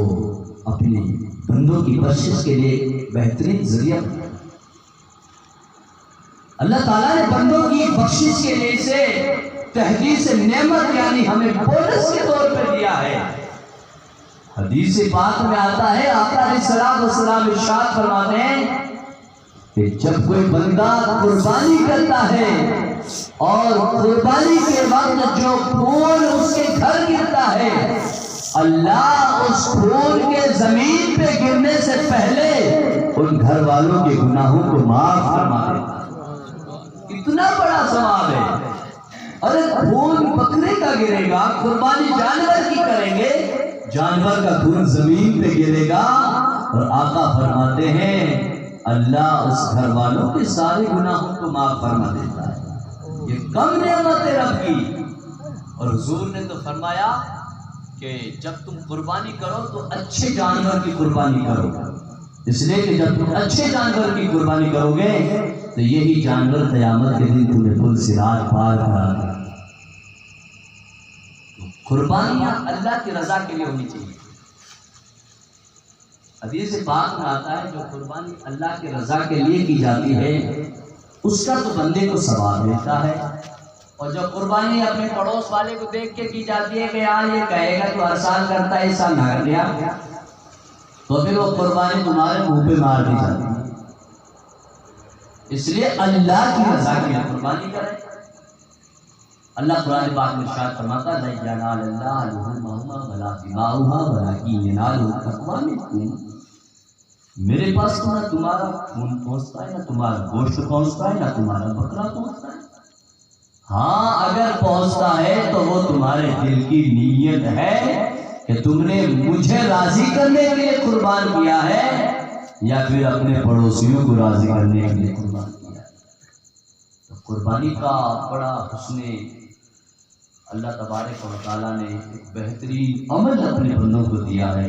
اپنی بندوں کی بخشش کے لیے بہترین ذریعہ بنایا۔ اللہ تعالیٰ نے بندوں کی بخشش کے لیے اسے تحدیث نعمت یعنی ہمیں بونس کے طور پر دیا ہے۔ حدیث پاک میں آتا ہے آقا علیہ السلام ارشاد فرماتے ہیں کہ جب کوئی بندہ قربانی کرتا ہے اور قربانی کے وقت جو خون اس کے گھر گرتا ہے اللہ اس خون کے زمین پہ گرنے سے پہلے ان گھر والوں کے گناہوں کو معاف فرما دیتا ہے۔ اتنا بڑا ثواب ہے۔ ارے خون بکرے کا گرے گا، قربانی جانور کی کریں گے، جانور کا خون زمین پہ گرے گا، اور آقا فرماتے ہیں اللہ اس گھر والوں کے سارے گناہوں کو معاف فرما دیتا ہے۔ یہ کم نعمت ہے رب کی۔ اور حضور نے تو فرمایا کہ جب تم قربانی کرو تو اچھے جانور کی قربانی کرو، اس لیے کہ جب تم اچھے جانور کی قربانی کرو گے تو یہی جانور قیامت کے دن تمہیں پل صراط پار کرا دے۔ قربانیاں اللہ کی رضا کے لیے ہونی چاہیے۔ حدیث پاک میں آتا ہے جو قربانی اللہ کی رضا کے لیے کی جاتی ہے اس کا تو بندے کو ثواب ملتا ہے، اور جو قربانی اپنے پڑوس والے کو دیکھ کے کی جاتی ہے کہ یار یہ کہے گا تو ہر سال کرتا ہے اس سال نہ کر دیا تو پھر وہ قربانی تمہارے منہ پہ مار دی جاتی ہے۔ اس لیے اللہ کی رضا کے لیے قربانی کریں۔ اللہ قرآن پاک میں ارشاد فرماتا ہے لن ینال اللہ لحومہما ولا دماؤہما ولکن ینالہ التقوی منکم۔ میرے پاس تو نہ تمہارا خون پہنچتا ہے، نہ تمہارا گوشت پہنچتا ہے، نہ تمہارا بکرا پہنچتا ہے۔ ہاں اگر پہنچتا ہے تو وہ تمہارے دل کی نیت ہے کہ تم نے مجھے راضی کرنے کے لیے قربان کیا ہے یا پھر اپنے پڑوسیوں کو راضی کرنے کے لیے قربان کیا ہے۔ تو قربانی کا بڑا حسن اللہ تبارک و تعالیٰ نے ایک بہترین عمل اپنے بندوں کو دیا ہے،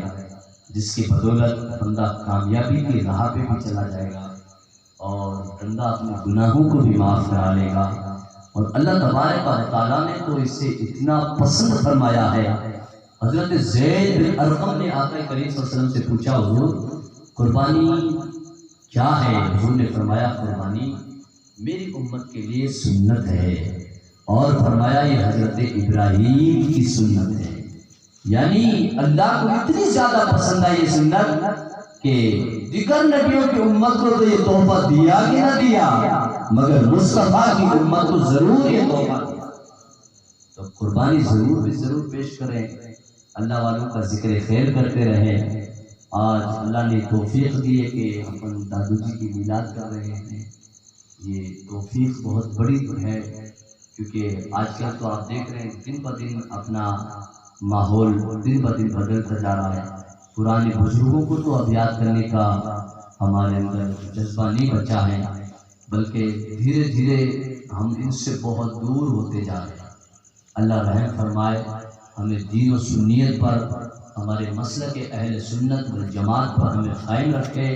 جس کی بدولت بندہ کامیابی کی راہ پہ بھی چلا جائے گا اور بندہ اپنے گناہوں کو بھی معاف کرا لے گا۔ اور اللہ تبارک و تعالیٰ نے تو اسے اتنا پسند فرمایا ہے۔ حضرت زید بن ارقم نے آقا کریم صلی اللہ علیہ وسلم سے پوچھا حضور قربانی کیا ہے؟ حضور نے فرمایا قربانی میری امت کے لیے سنت ہے، اور فرمایا یہ حضرت ابراہیم کی سنت ہے۔ یعنی اللہ کو اتنی زیادہ پسند ہے یہ سنت کہ دیگر نبیوں کی امت کو تو یہ تحفہ دیا کہ نہ دیا، مگر مصطفیٰ کی امت کو ضرور یہ تحفہ دیا۔ تو قربانی ضرور پیش کریں، اللہ والوں کا ذکر خیر کرتے رہیں۔ آج اللہ نے توفیق دی ہے کہ اپن دادو جی کی میلاد کر رہے ہیں، یہ توفیق بہت بڑی ہے، کیونکہ آج کل تو آپ دیکھ رہے ہیں دن بہ دن اپنا ماحول دن بہ دن بدلتا جا رہا ہے۔ پرانے بزرگوں کو تو اب یاد کرنے کا ہمارے اندر جذبہ نہیں بچا ہے، بلکہ دھیرے دھیرے ہم ان سے بہت دور ہوتے جا رہے ہیں۔ اللہ رحم فرمائے، ہمیں دین و سنیت پر، ہمارے مسلک اہل سنت والجماعت پر ہمیں قائم رکھے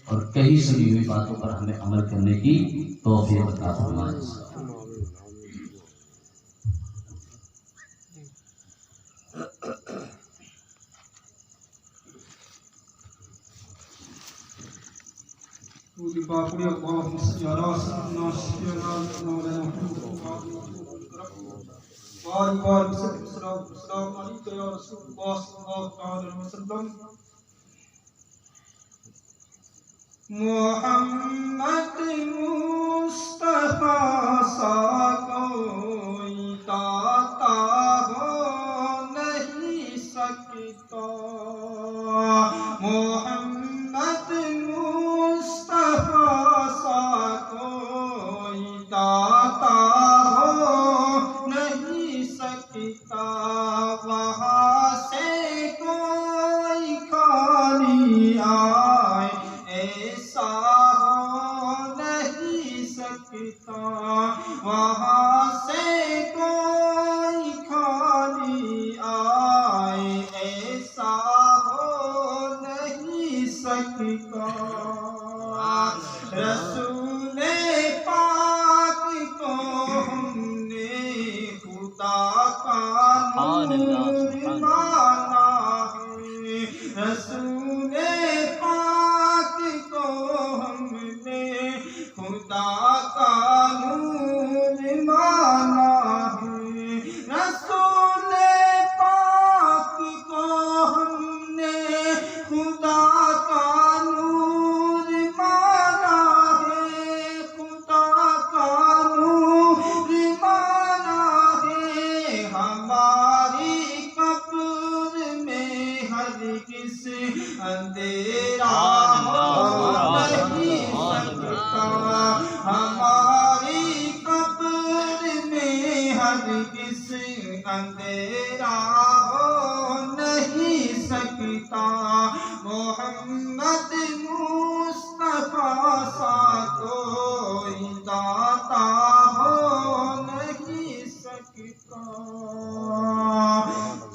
اور کہیں سنی ہوئی باتوں پر ہمیں عمل کرنے کی توفیق عطا فرمائے۔ باقی اللهم صل على سيدنا مولانا محمد وعلى وسلم السلام عليك يا رسول الله صلى الله عليه وسلم محمد مصطفیٰ سا کوئی داتا ہو نہیں سکتا، محمد مصطفیٰ سا کوئی داتا ہو نہیں سکتا، وہاں سے کوئی خالی آئے ایسا ہو نہیں سکتا، وہاں سے کوئی خالی آئے ایسا ہو نہیں سکتا۔ رسول پاک کو ہم نے خدا کا نور مانا ہے، رسول پاک کو ہم نے خدا کا نور مانا ہے، رسول پاک کو ہم نے خدا کا نور مانا ہے، خدا کا نور مانا ہے، ہماری قبر میں ہرگز اندھیرا ہو نہیں سکتا، ہماری قبر میں ہرگز اندھیرا ہو نہیں سکتا، محمد مصطفیٰ سا کوئی داتا ہو نہیں سکتا۔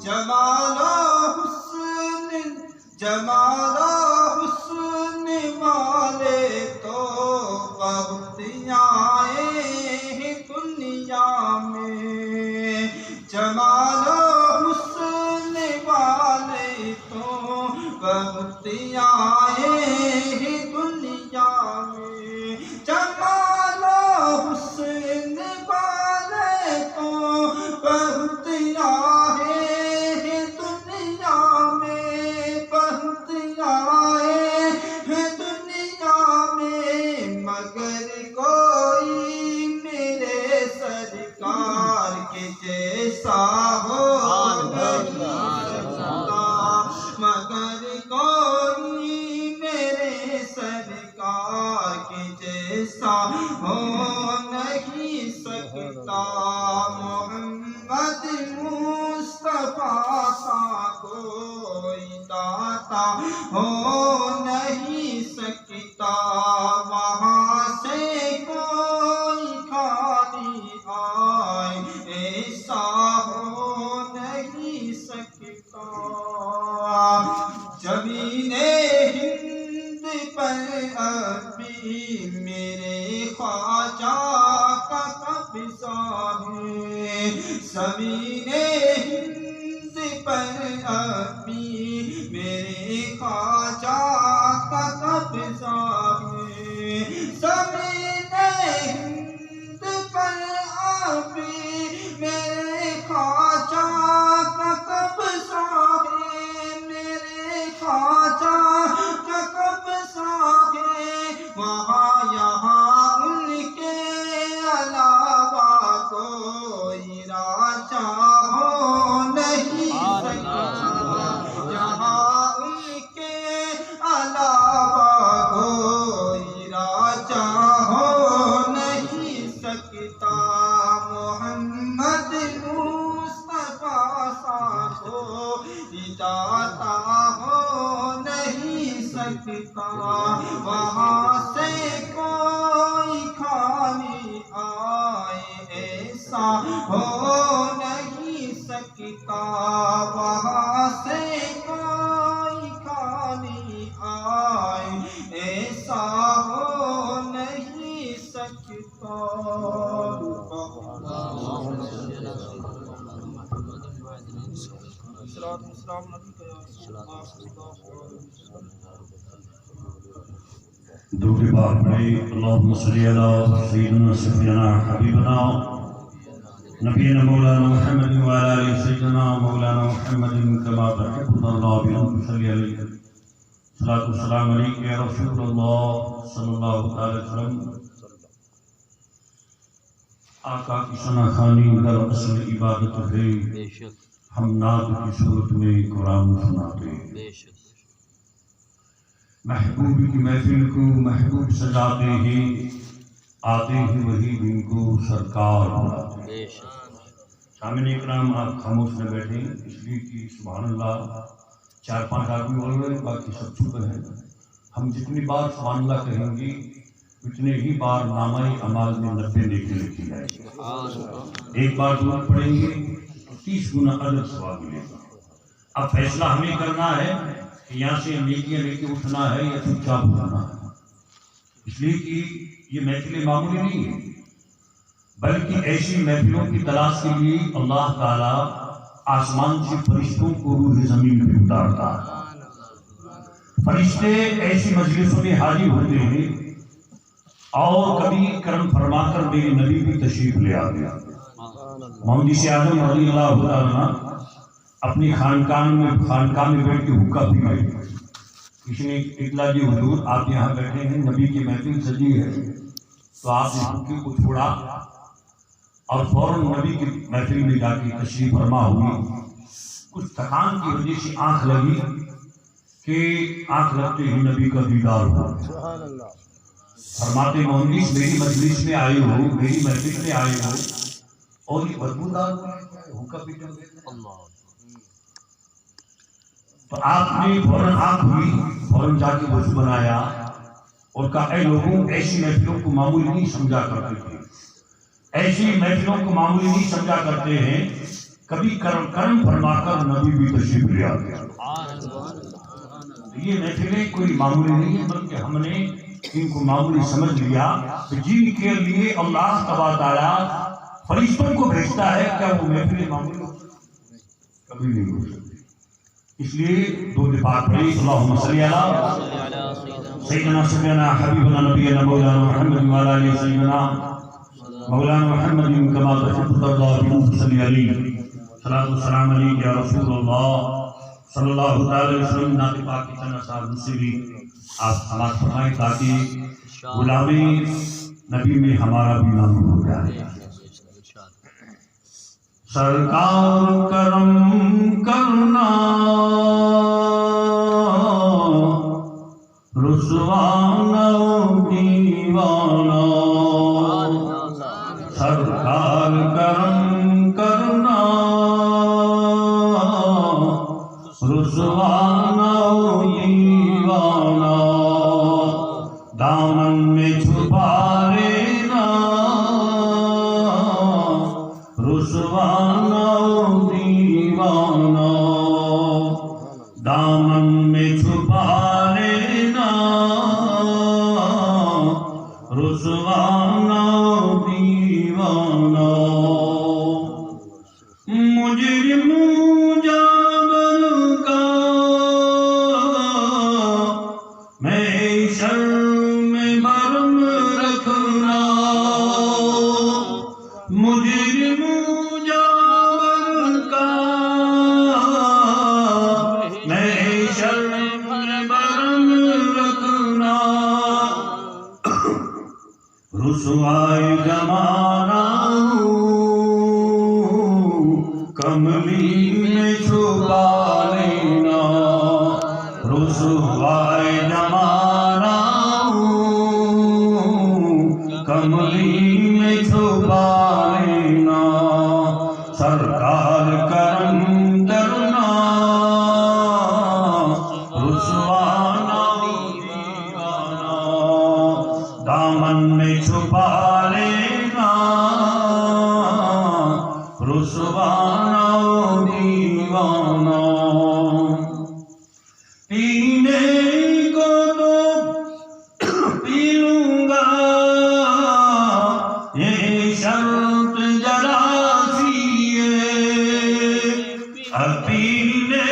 جمال و حسن، جمال و حسن والے تو بہت آئے ہیں دنیا میں، جمال و حسن والے تو بہت آئے ہیں دنیا میں، جمال و حسن والے تو بہت آئے ہیں دنیا میں، بہت آئے ہیں دنیا میں، مگر ایسا ہو نہیں سکتا مگر کوئی میرے سرکار کے جیسا ہو نہیں سکتا محمد مصطفیٰ سا کوئی داتا ہو نہیں سکتا وہاں سے کوئی خالی آئے ایسا ہو نہیں سکتا زمین ہند پر ابھی میرے خواجہ کا قبضہ ہے زمین ہند پر ابھی میرے خواجہ کا قبضہ ہے زمین ہند پر ابھی میرے خواجہ کا قبضہ ہے میرے خواجہ کا قبضہ ہے وہاں یہاں ان کے علاوہ کوئی راجہ ہو نہیں سکتا یہاں ان کے علاوہ کوئی راجہ ہو نہیں سکتا محمد مصطفیٰ سا کوئی داتا ہو نہیں سکتا وہاں سے کوئی خالی آئے ایسا ہو نہیں سکتا وہاں سے کوئی خالی آئے ایسا ہو نہیں سکتا درود پاک پڑھی اللہم صلی علی سیدنا سیدنا حبیبنا نبینا مولانا محمد وعلی آلہ سیدنا مولانا محمد کما تحب اللہ بہم صلی علیہ صلاۃ والسلام علیک یا رسول اللہ صلی اللہ علیہ وسلم آقا کی ثنا خوانی در اصل عبادت ہے ہم نعت کی صورت میں قرآن سناتے ہیں محبوب کی محفل کو محبوب سجاتے ہیں آتے ہیں وہی دن کو سرکار بلاتے ہیں سامعین اکرام آپ خاموش نہ بیٹھیں اس لیے کہ سبحان اللہ 4-5 آدمی بول رہے ہیں باقی سب چپ ہیں ہم جتنی بار سبحان اللہ کہیں گے اتنے ہی بار نامہ اعمال میں 90 نیکی لکھی جائے گی ایک بار درود پڑھیں گے تو 30 گنا اجر ثواب ملے گا اب فیصلہ ہمیں کرنا ہے کہ یہاں سے نیکیاں لے کے اٹھنا ہے یا چپ چاپ اٹھنا ہے اس لیے کہ یہ محفل معمولی نہیں ہے بلکہ ایسی محفلوں کی تلاش کے لیے اللہ تعالیٰ آسمان سے فرشتوں کو روح زمین پہ اتارتا ہے فرشتے ایسی مجلسوں میں حاضر ہوتے ہیں اور کبھی کرم فرما کر میرے نبی بھی تشریف لے آ گیا محمد اعظم رضی اللہ عنہ اپنی خانقاہ میں بیٹھ کے حقہ پی گئے کسی نے اطلاع دی حضور آپ یہاں بیٹھے ہیں نبی کی محفل سجی ہے تو آپ نے حقے کو چھوڑا اور فوراً نبی کی محفل میں جا کے تشریف فرما ہوئی کچھ تھکان کی وجہ سے آنکھ لگی کہ آنکھ لگتے ہی نبی کا دیدار ہوا فرماتے مہندس میری مجلس میں آئے ہو میری محفل میں آئے ہو اور یہ بدبودار حقہ پیتے ہوئے تو آپ نے فوراً آنکھ ہوئی فوراً جا کے وضو بنایا اور کہا اے لوگوں ایسی محفلوں کو معمولی نہیں سمجھا کرتے تھے ایسی محفلوں کو معمولی نہیں سمجھا کرتے ہیں کبھی کرم فرما کر نبی بھی تشریف لے آتے ہیں یہ محفلیں کوئی معمولی نہیں ہے بلکہ ہم نے ان کو معمولی سمجھ لیا کہ جن کے لیے اللہ تبارک تعالیٰ فرشتوں کو بھیجتا ہے کیا وہ محفلیں معمولی کبھی نہیں ہو سکتی اس لیے دو دفعہ پڑھی اللہم صلی علی سیدنا سیدنا حبیبنا نبینا مولانا محمد وعلی آلہ سیدنا مولانا محمد کما تحب اللہ بہم صلی علیہ صلاۃ والسلام علیک یا رسول اللہ صلی اللہ علیہ وسلم نعت پاک کی چند اثار سے بھی آپ سماعت فرمائیں تاکہ غلامی نبی میں ہمارا بھی نام ہو جائے سرکار کرم کرنا رسوانا دیوانا سرکار کرم کرنا رسوانا دیوانا دامن میں چھپا لینا رسوانا دیوانا دامن میں چھپا لینا رسوانا دیوانا مجرم جابر کا میں شرم برم رکھنا مجرم جابر کا میں شرم برم رکھنا رسوائی زمانہ کملی میں چھپا لینا رسوائی زمانہ کملی میں چھپا لینا سرکار کرم کرنا رسوانا دیوانا دامن میں چھپا لینا رسوانا دیوانا پینے کو تو پی لوں گا یہ شرط ذرا سی ہے پینے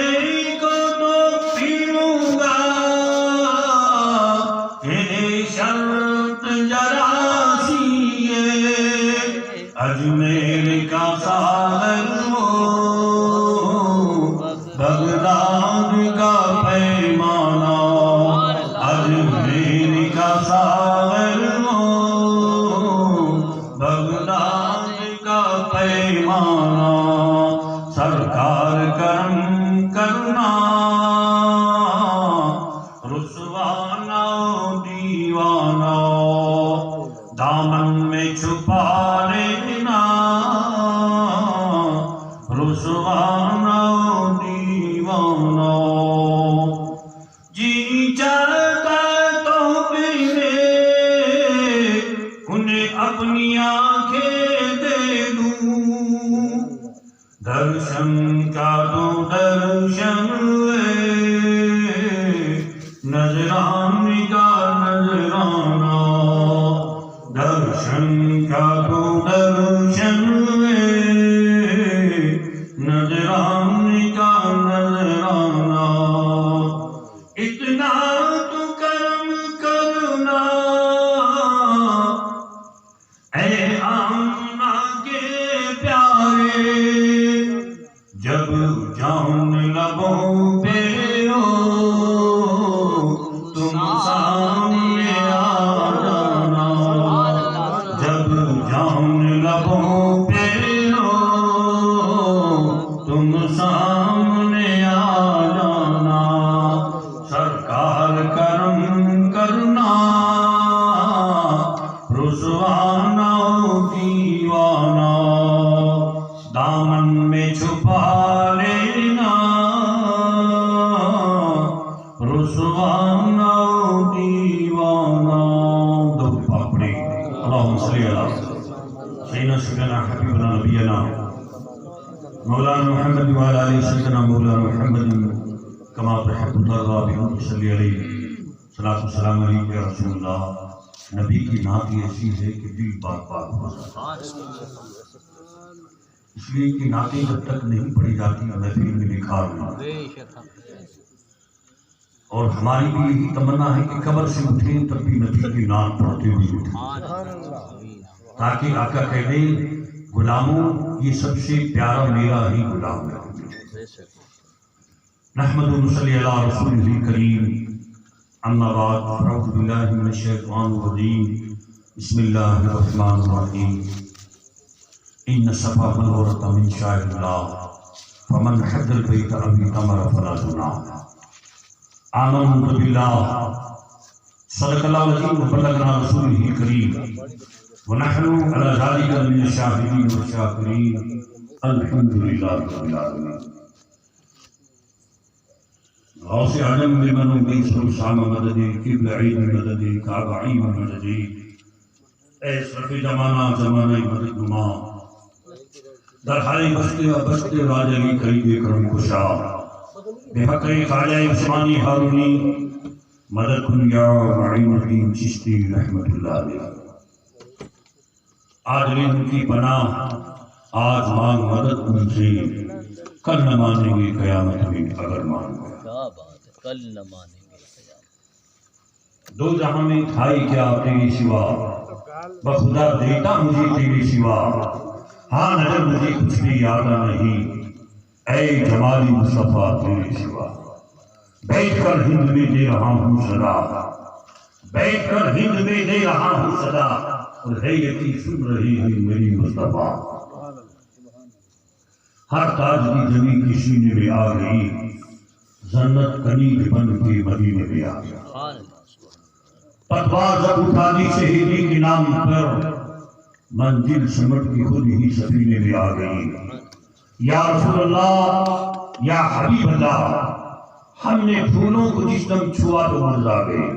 کو تو پی لوں گا یہ شرط ذرا سی ہے اجمیر کا ساغر ہو بغداد کا پیمانہ اجمیر کا ساغر ہو بغداد کا پیمانہ سرکار کرم کرنا رسوانا دیوانا دامن میں چھپا لینا رسوانا دیوانا جی چاہتا تو پینے انہیں اپنی آنکھیں دے دوں درشن کا تو درشن نظرانے کا نظرانہ درشن کا تو درشن نظرانے کا نظرانہ اتنا تو کرم کرنا اے آمنہ کے پیارے جب جان لبوں پہ ہو تم سامنے آ جانا جب جان لبوں پہ ہو تم سامنے آ جانا سرکار کرم کرنا رسوانا دیوانا دامن میں چھپا لینا رسوانا دیوانا دو پاپڑی اللہم صلی اللہ سیدنا سیدنا حبیبنا نبینا مولانا محمد وعلى آله سيدنا مولانا محمد كما تحب ترضى بهم صلی علیہ صلاۃ والسلام علیک یا رسول اللہ نبی کی نعت ایسی ہے کہ دل پاک پاک ہو جاتا ہے اس لیے کہ نعتیں جب تک نہیں پڑھی جاتی محفل میں نکھار نہیں اور ہماری بھی یہی تمنا ہے کہ قبر سے اٹھیں تب بھی نبی کی نعت پڑھتے ہوئے اٹھیں تاکہ آقا کہہ دیں غلاموں یہ سب سے پیارا میرا ہی غلام ہے نحمد و نصلی علی رسول کریم اما بعد اعوذ باللہ من الشیطان الرجیم بسم اللہ الرحمن الرحیم ان صفا والمروۃ من شعائر اللہ فمن حج البیت او اعتمر فلا جناح آمنت باللہ صدق اللہ العظیم وبلغنا رسولہ الکریم ونحن علی ذلک من الشاہدین والشاکرین الحمد للہ رب العالمین. غوث اعظم بمن بن سام مددی قبل عید مددی کعبہ عیم مددی اے صرف زمانہ زمانہ مدد نما درہائی بستے و بستے راج علی قریب کرم کشا بے حق خواجہ عثمانی ہارونی مدد کن یا معین الدین چشتی رحمت اللہ علیہ. آج لیں ان کی پناہ آج مانگ مدد ان سے کل نہ مانیں گے قیامت میں اگر مان گے. کل نہ مانیں گے قیامت. دو جہاں میں کھائی کیا تیرے سوا بخدا دیتا مجھے تیرے سوا ہاں نظر مجھے کچھ بھی یاد نہیں اے جمالی مصطفیٰ تیرے سوا. بیٹھ کر ہند میں دے رہا ہوں صدا بیٹھ کر ہند میں دے رہا ہوں صدا اور حیرتی سن رہی ہے میری مصطفیٰ. ہر تاج کی جمی کی سینے میں آ گئی جنت کنیج بن کے مدینے میں آ گئی. پتوار جب اٹھا دی شہیدی کے نام پر منزل سمٹ کی خود ہی سفینے میں آ گئی. یا رسول اللہ یا حبیب اللہ ہم نے پھولوں کو جس دم چھوا تو مرزا گئے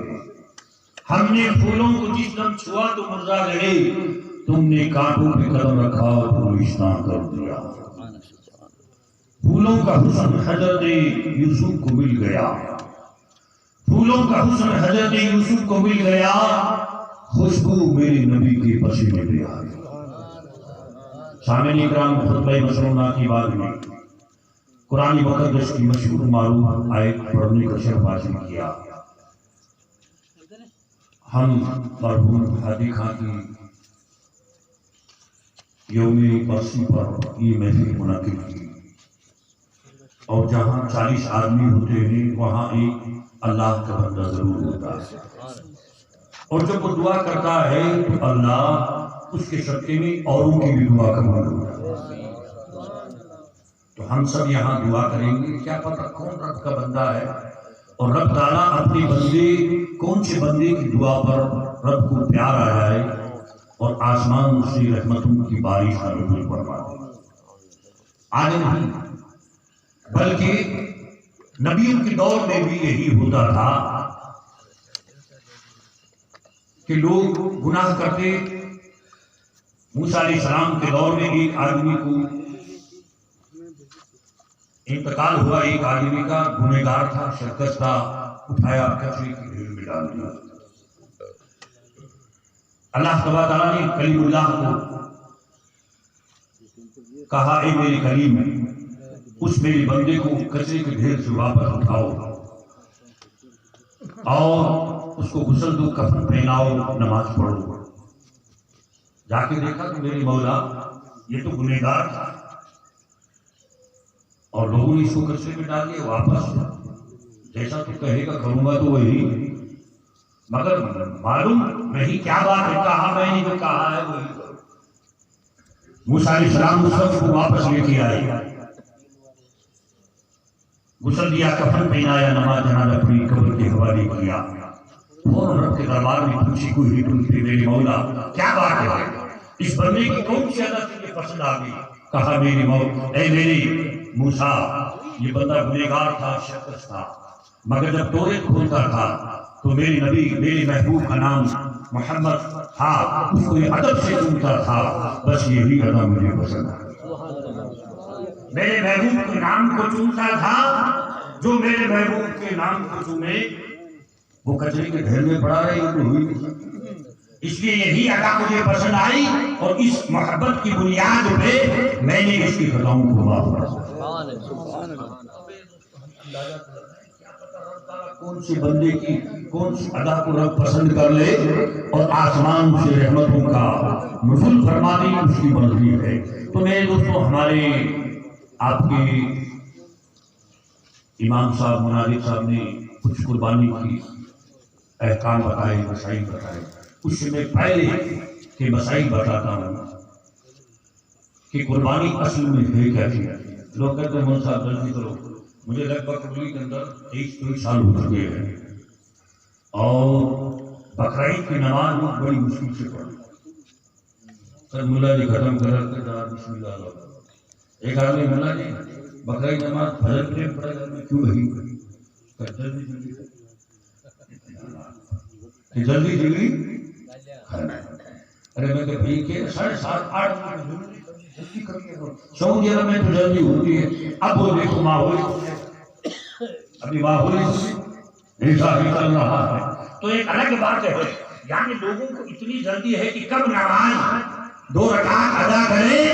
ہم نے پھولوں کو جس دم چھوا تو مرزا گئے تم نے کانٹوں پہ قدم رکھا تو رشتہ کر دیا. پھولوں کا حسن حضرت یوسف کو مل گیا پھولوں کا حسن حضرت یوسف کو مل گیا خوشبو میرے نبی کے پسینے میں آ گئی. سامعین اکرام خطبہ مسنونہ کی بعد میں قرآن مقدس کی مشہور معروف آیت پڑھنے کا شرف حاصل کیا. ہم مرحوم ہادی خان کی یوم برسی پر یہ محفل منعقد کی اور جہاں 40 آدمی ہوتے ہیں وہاں ایک اللہ کا بندہ ضرور ہوتا ہے اور جب وہ دعا کرتا ہے تو اللہ اس کے صدقے میں اوروں کی بھی دعا قبول ہوتا ہے. تو ہم سب یہاں دعا کریں گے کیا پتہ کون رب کا بندہ ہے اور رب تعالیٰ اپنے بندے کون سے بندے کی دعا پر رب کو پیار آ جائے اور آسمان سے رحمتوں کی بارش کا نزول فرما دے. آج نہیں بلکہ نبیوں کے دور میں بھی یہی ہوتا تھا کہ لوگ گناہ کرتے. موسیٰ علیہ السلام کے دور میں ایک آدمی کو انتقال ہوا ایک آدمی کا گنہگار تھا شرکش تھا اٹھایا کچرے کی ڈھیر میں ڈال دیا. اللہ تعالیٰ نے کلیم اللہ کو کہا اے میرے کلیم اس میرے بندے کو کچرے کے ڈھیر سے واپس اٹھاؤ اور اس کو غسل دو کفن پہناؤ نماز پڑھو. جا کے دیکھا کہ میری مولا یہ تو گنہگار تھا اور لوگوں نے اس کو کچرے میں ڈال دیا واپس جیسا تو کہے گا کروں گا تو وہی مگر معلوم نہیں کیا بات ہے کہا میں نے جو کہا ہے وہی کروں. موسیٰ علیہ السلام اس وقت کو واپس لے کے آئے غسل دیا کفن پہنایا نماز جنازہ اپنی قبر کے حوالے کیا اور رب کے دربار میں پوچھی کوئی ٹوٹتی میری مولا کیا بات ہے اس بندے کی کون سی عادت تجھے پسند آ گئی. کہا میری مولا اے میری موسیٰ یہ بندہ گنہگار تھا شرکش تھا مگر جب توریت کھولتا تھا تو میری نبی میرے محبوب کا نام محمد تھا اس کو یہ ادب سے چنتا تھا بس یہی ادا مجھے پسند ہے. میرے محبوب کے نام کو چنتا تھا جو میرے محبوب کے نام کو چنے وہ کچرے کے ڈھیر میں پڑا رہے ہوئی اس لیے یہی ادا مجھے پسند آئی اور اس محبت کی بنیاد پہ میں نے اس کی خطاؤں کو معاف کر کون سی بندے کی کون سی ادا کو رب پسند کر لے اور آسمان سے رحمتوں کا نزول فرما دے اس کی مرضی ہے. تو میرے دوستوں ہمارے آپ کے امام صاحب منادی صاحب نے کچھ قربانی کی احکام بتائے مسائل بتائے اس سے میں پہلے کے مسائل بتاتا ہوں. کہ قربانی اصل میں ہے کیا چیز. لوگ کہتے ہیں مول صاحب جلدی کرو. مجھے لگ بھگ قبولی کے اندر 23 سال ہو چکے ہیں اور بقرعید کی نماز میں بڑی مشکل سے پڑھی. سر ملا جی ختم کر کے بسم اللہ اللہ. ایک آدمی ملا جی بقرعید نماز فجر پہ پڑھا جاتا ہے کیوں نہیں جلدی جلدی جلدی ارے میں کہ بھائی کہ 7:30 8 جلدی کر کے سعودی عرب میں تو جلدی ہوتی ہے. اب وہ دیکھو ماحول ابھی ماحول ایسا ہی چل رہا ہے تو ایک الگ بات ہے. یعنی لوگوں کو اتنی جلدی ہے کہ کب نماز 2 رکعت ادا کریں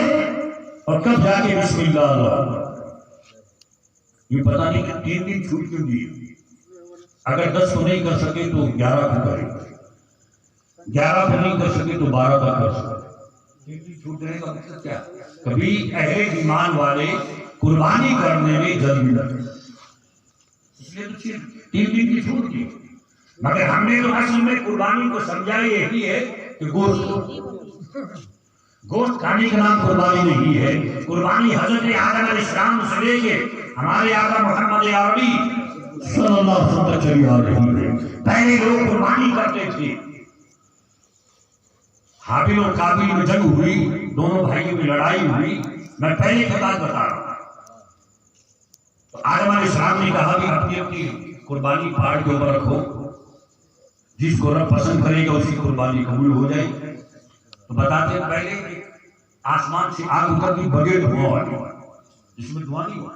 اور کب جا کے بسم اللہ اللہ. یہ پتہ نہیں کہ 3 دن چھوٹ کیوں دی. اگر 10 کو نہیں کر سکے تو 11 کو کریں, 11 کو نہیں کر سکے تو 12 کا کر سکے. 3 دن چھوٹ دینے کا مطلب کیا؟ کبھی اہل ایمان والے قربانی کرنے میں جلدی لگے اس لیے تو 3 دن کی چھوٹ دی. مگر ہم نے تو اصل میں قربانی کو سمجھا یہی ہے کہ گوشت کھانے کا نام قربانی نہیں ہے. قربانی حضرت آدم علیہ السلام سے لے کے ہمارے آقا محمد عربی صلی اللہ علیہ وسلم تک چلی آ رہی ہے. پہلے لوگ قربانی کرتے تھے. حابیل اور قابیل میں جنگ ہوئی, دونوں بھائیوں میں لڑائی ہوئی. میں پہلے کی بات بتا رہا ہوں. تو آدم علیہ السلام نے کہا کہ اپنی اپنی قربانی پہاڑ کے اوپر رکھو, جس کو رب پسند کرے گا اس کی قربانی قبول ہو جائے. تو بتاتے ہیں پہلے آسمان سے آگ اترتی بغیر دھواں والی, جس میں دھواں نہیں ہوا,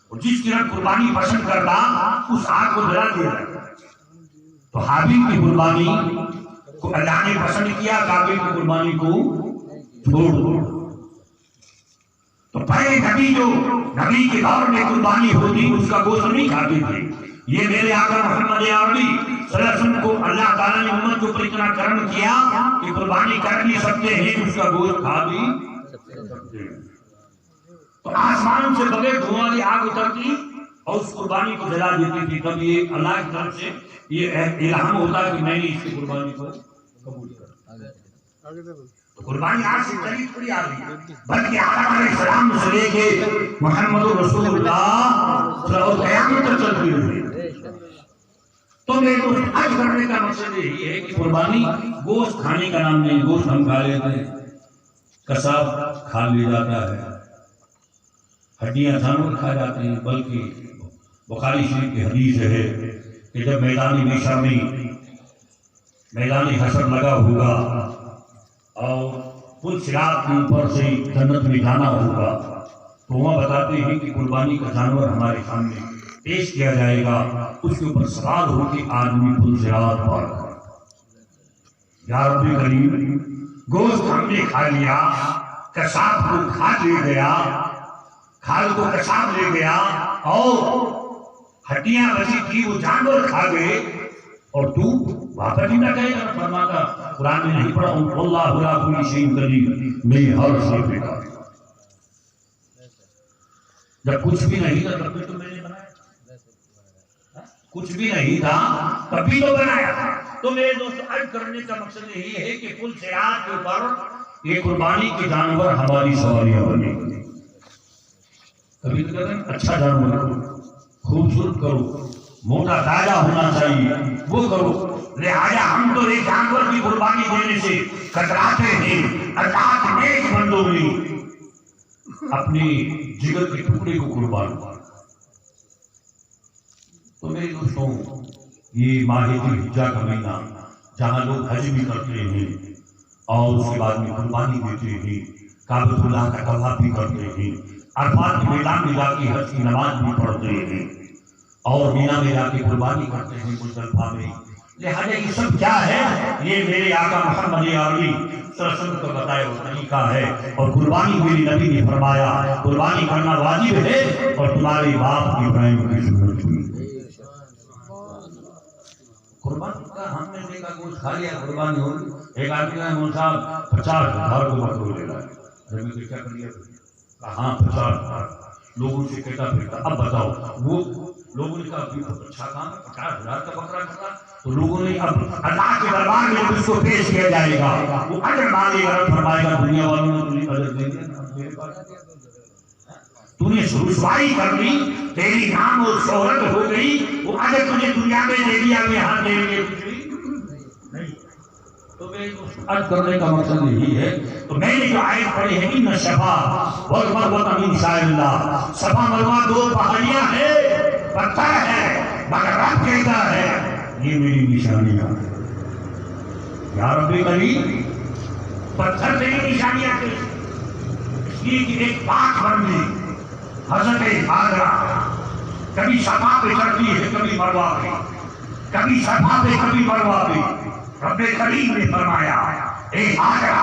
اور جس کی رب قربانی پسند کرتا اس آگ کو جلا دیا جاتا. تو حابیل کی قربانی کو اللہ نے پسند کیا, قابیل کی قربانی کو چھوڑ دو. تو پہلے نبی کے دور میں قربانی ہوتی اس کا گوشت نہیں کھاتے تھے. یہ میرے آقا محمد عربی صلی اللہ علیہ وسلم کو اللہ تعالیٰ نے امت کو پر اتنا کرم کیا کہ قربانی کر بھی سکتے ہیں, اس کا گوشت کھا بھی سکتے ہیں. تو آسمان سے بغیر دھواں والی آگ اترتی اور اس قربانی کو جلا دیتی تھی. تب یہ اللہ کی طرف سے یہ الہام ہوتا کہ میں نے اس کی قربانی کو قبول کر. تو قربانی آج سے چلی تھوڑی آ رہی ہے, بلکہ آدم علیہ السلام سے لے کے محمد رسول اللہ صلی اللہ علیہ وسلم قیامت تک چلتی رہی. تو میں تو حج کرنے کا مقصد یہی ہے کہ قربانی گوشت کھانے کا نام نہیں. گوشت ہم کھا لیتے ہیں, کساب کھا لیا جاتا ہے, ہڈیاں جانور کھا جاتے ہیں. بلکہ بخاری شریف کی حدیث ہے کہ جب میدان محشر میں میدان حشر لگا ہوگا اور پل صراط کے اوپر سے جنت میں جانا ہوگا تو وہاں بتاتے ہیں کہ قربانی کا جانور ہمارے سامنے پیش کیا جائے گا. اس کے اوپر سوار ہو کے آدمی پل صراط پار کرے. یا رب کریم, گوشت ہم نے کھا لیا, کساب کو کھا لے گیا, کھال کو کساب لے گیا, اور ہڈیاں بچی تھی وہ جانور کھا گئے, اور تو واپس ہی نہ کہے گا. فرماتا قرآن میں نہیں پڑھا اللہ علی کل شیء قدیر, میں ہر شے پہ قادر. جب کچھ بھی نہیں تھا تب بھی تو میں نے بنایا, کچھ بھی نہیں تھا تب بھی تو بنایا تھا. تو میرے دوست حج کرنے کا مقصد یہی ہے کہ پل صراط کے اوپر یہ قربانی کے جانور ہماری سواریاں بنے. کبھی تو کہتے ہیں اچھا جانور کرو, خوبصورت کرو, موٹا تازہ ہونا چاہیے, وہ کرو. لہذا ہم تو ایک جانور کی قربانی دینے سے کتراتے ہیں. اللہ کے نیک بندوں نے اپنے جگر کے ٹکڑے کو قربان کیا. تو میرے دوستوں, یہ ماہ ذی الحجہ کا مہینہ جہاں لوگ حج بھی کرتے ہیں اور اس کے بعد میں قربانی دیتے ہیں, کعبۃ اللہ کا طواف بھی کرتے ہیں, عرفات کے میدان میں جا کے حج کی نماز بھی پڑھتے ہیں, اور مینا میں جا کے قربانی کرتے ہیں مزدلفہ میں. لہذا یہ سب کیا ہے؟ یہ میرے آقا محمد عربی صلی اللہ علیہ وسلم کا بتایا ہوا طریقہ ہے. اور قربانی میری نبی نے فرمایا قربانی کرنا واجب ہے, اور تمہارے باپ ابراہیم کی سنت ہوئی. قربانی کا ہم نے دیکھا گوشت کھا لیا, قربانی ہو گئی. ایک آدمی کا مول صاحب 50,000 کو بکرا لے رہا ہے. کیا کر لیا؟ ہاں 50,000. لوگوں سے کہتا پھرتا. اب بتاؤ, وہ لوگوں نے کہا اچھا کام ہے 50,000 کا بکرا کرتا. تو لوگوں نے اب اللہ کے دربار میں اس کو پیش کیا جائے گا, وہ اجر مانگے گا, فرمائے گا دنیا والوں نے تمہیں اجر دے دیا. میرے پاس تو نے رسوائی کر دی، تیری نام اور شہرت ہو گئی، وہ اگر تجھے دنیا میں دے دیا میں ہاں دے گے نہیں. تو میں عرض کرنے کا مقصد یہی ہے. تو میں نے جو آیت پڑھی ہے ان صفا والمروہ من شعائر اللہ، صفا مروہ دو پہاڑیاں ہیں، پتھر ہے مگر رب کہتا ہے یہ میری نشانیاں ہیں. یا رب کریم پتھر تیری نشانیاں تھے، اس لیے کہ ایک پاک بندی حضرت ہاجرہ کبھی صفا پہ چڑھتی ہے کبھی مروہ پہ، کبھی صفا پہ کبھی مروہ پہ. رب کریم نے فرمایا اے ہاجرہ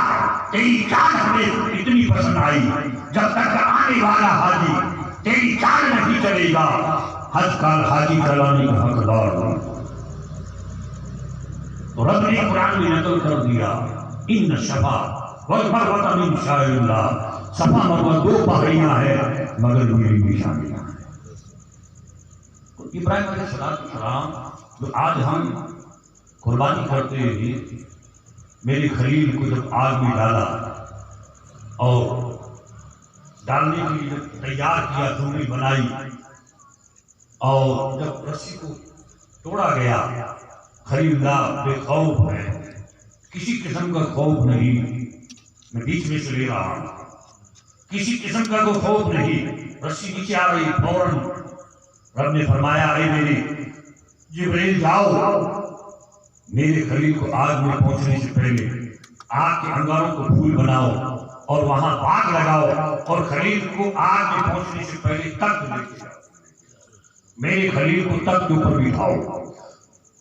تیری چال ہمیں اتنی پسند آئی، جب تک آنے والا حاجی تیری چال نہیں چلے گا حج کا حاجی چلانے کا حقدار ہو. تو رب نے قرآن میں نقل کر دیا ان صفا والمروہ من شعائر اللہ، صفا مروہ دو پہاڑیاں ہیں مگر میری نشانیاں ہیں. ابراہیم علیہ السلام جو آج ہم قربانی کرتے ہیں، میری خلیل کو جب آگ میں ڈالا اور ڈالنے کے لیے جب تیار کیا، ڈوری بنائی اور جب رسی کو توڑا گیا، خلیل اللہ بے خوف ہے، کسی قسم کا خوف نہیں، میں بیچ میں سے لے رہا ہوں، کسی قسم کا کوئی خوف نہیں. رسی نیچے آ رہی، فوراً رب نے فرمایا اے میرے جبریل جاؤ میرے خلیل کو آگ میں پہنچنے سے پہلے آگ کے انگاروں کو پھول بناؤ اور وہاں آگ لگاؤ اور خلیل کو آگ میں پہنچنے سے پہلے تخت لے کے جاؤ، میرے خلیل کو تخت کے اوپر بٹھاؤ.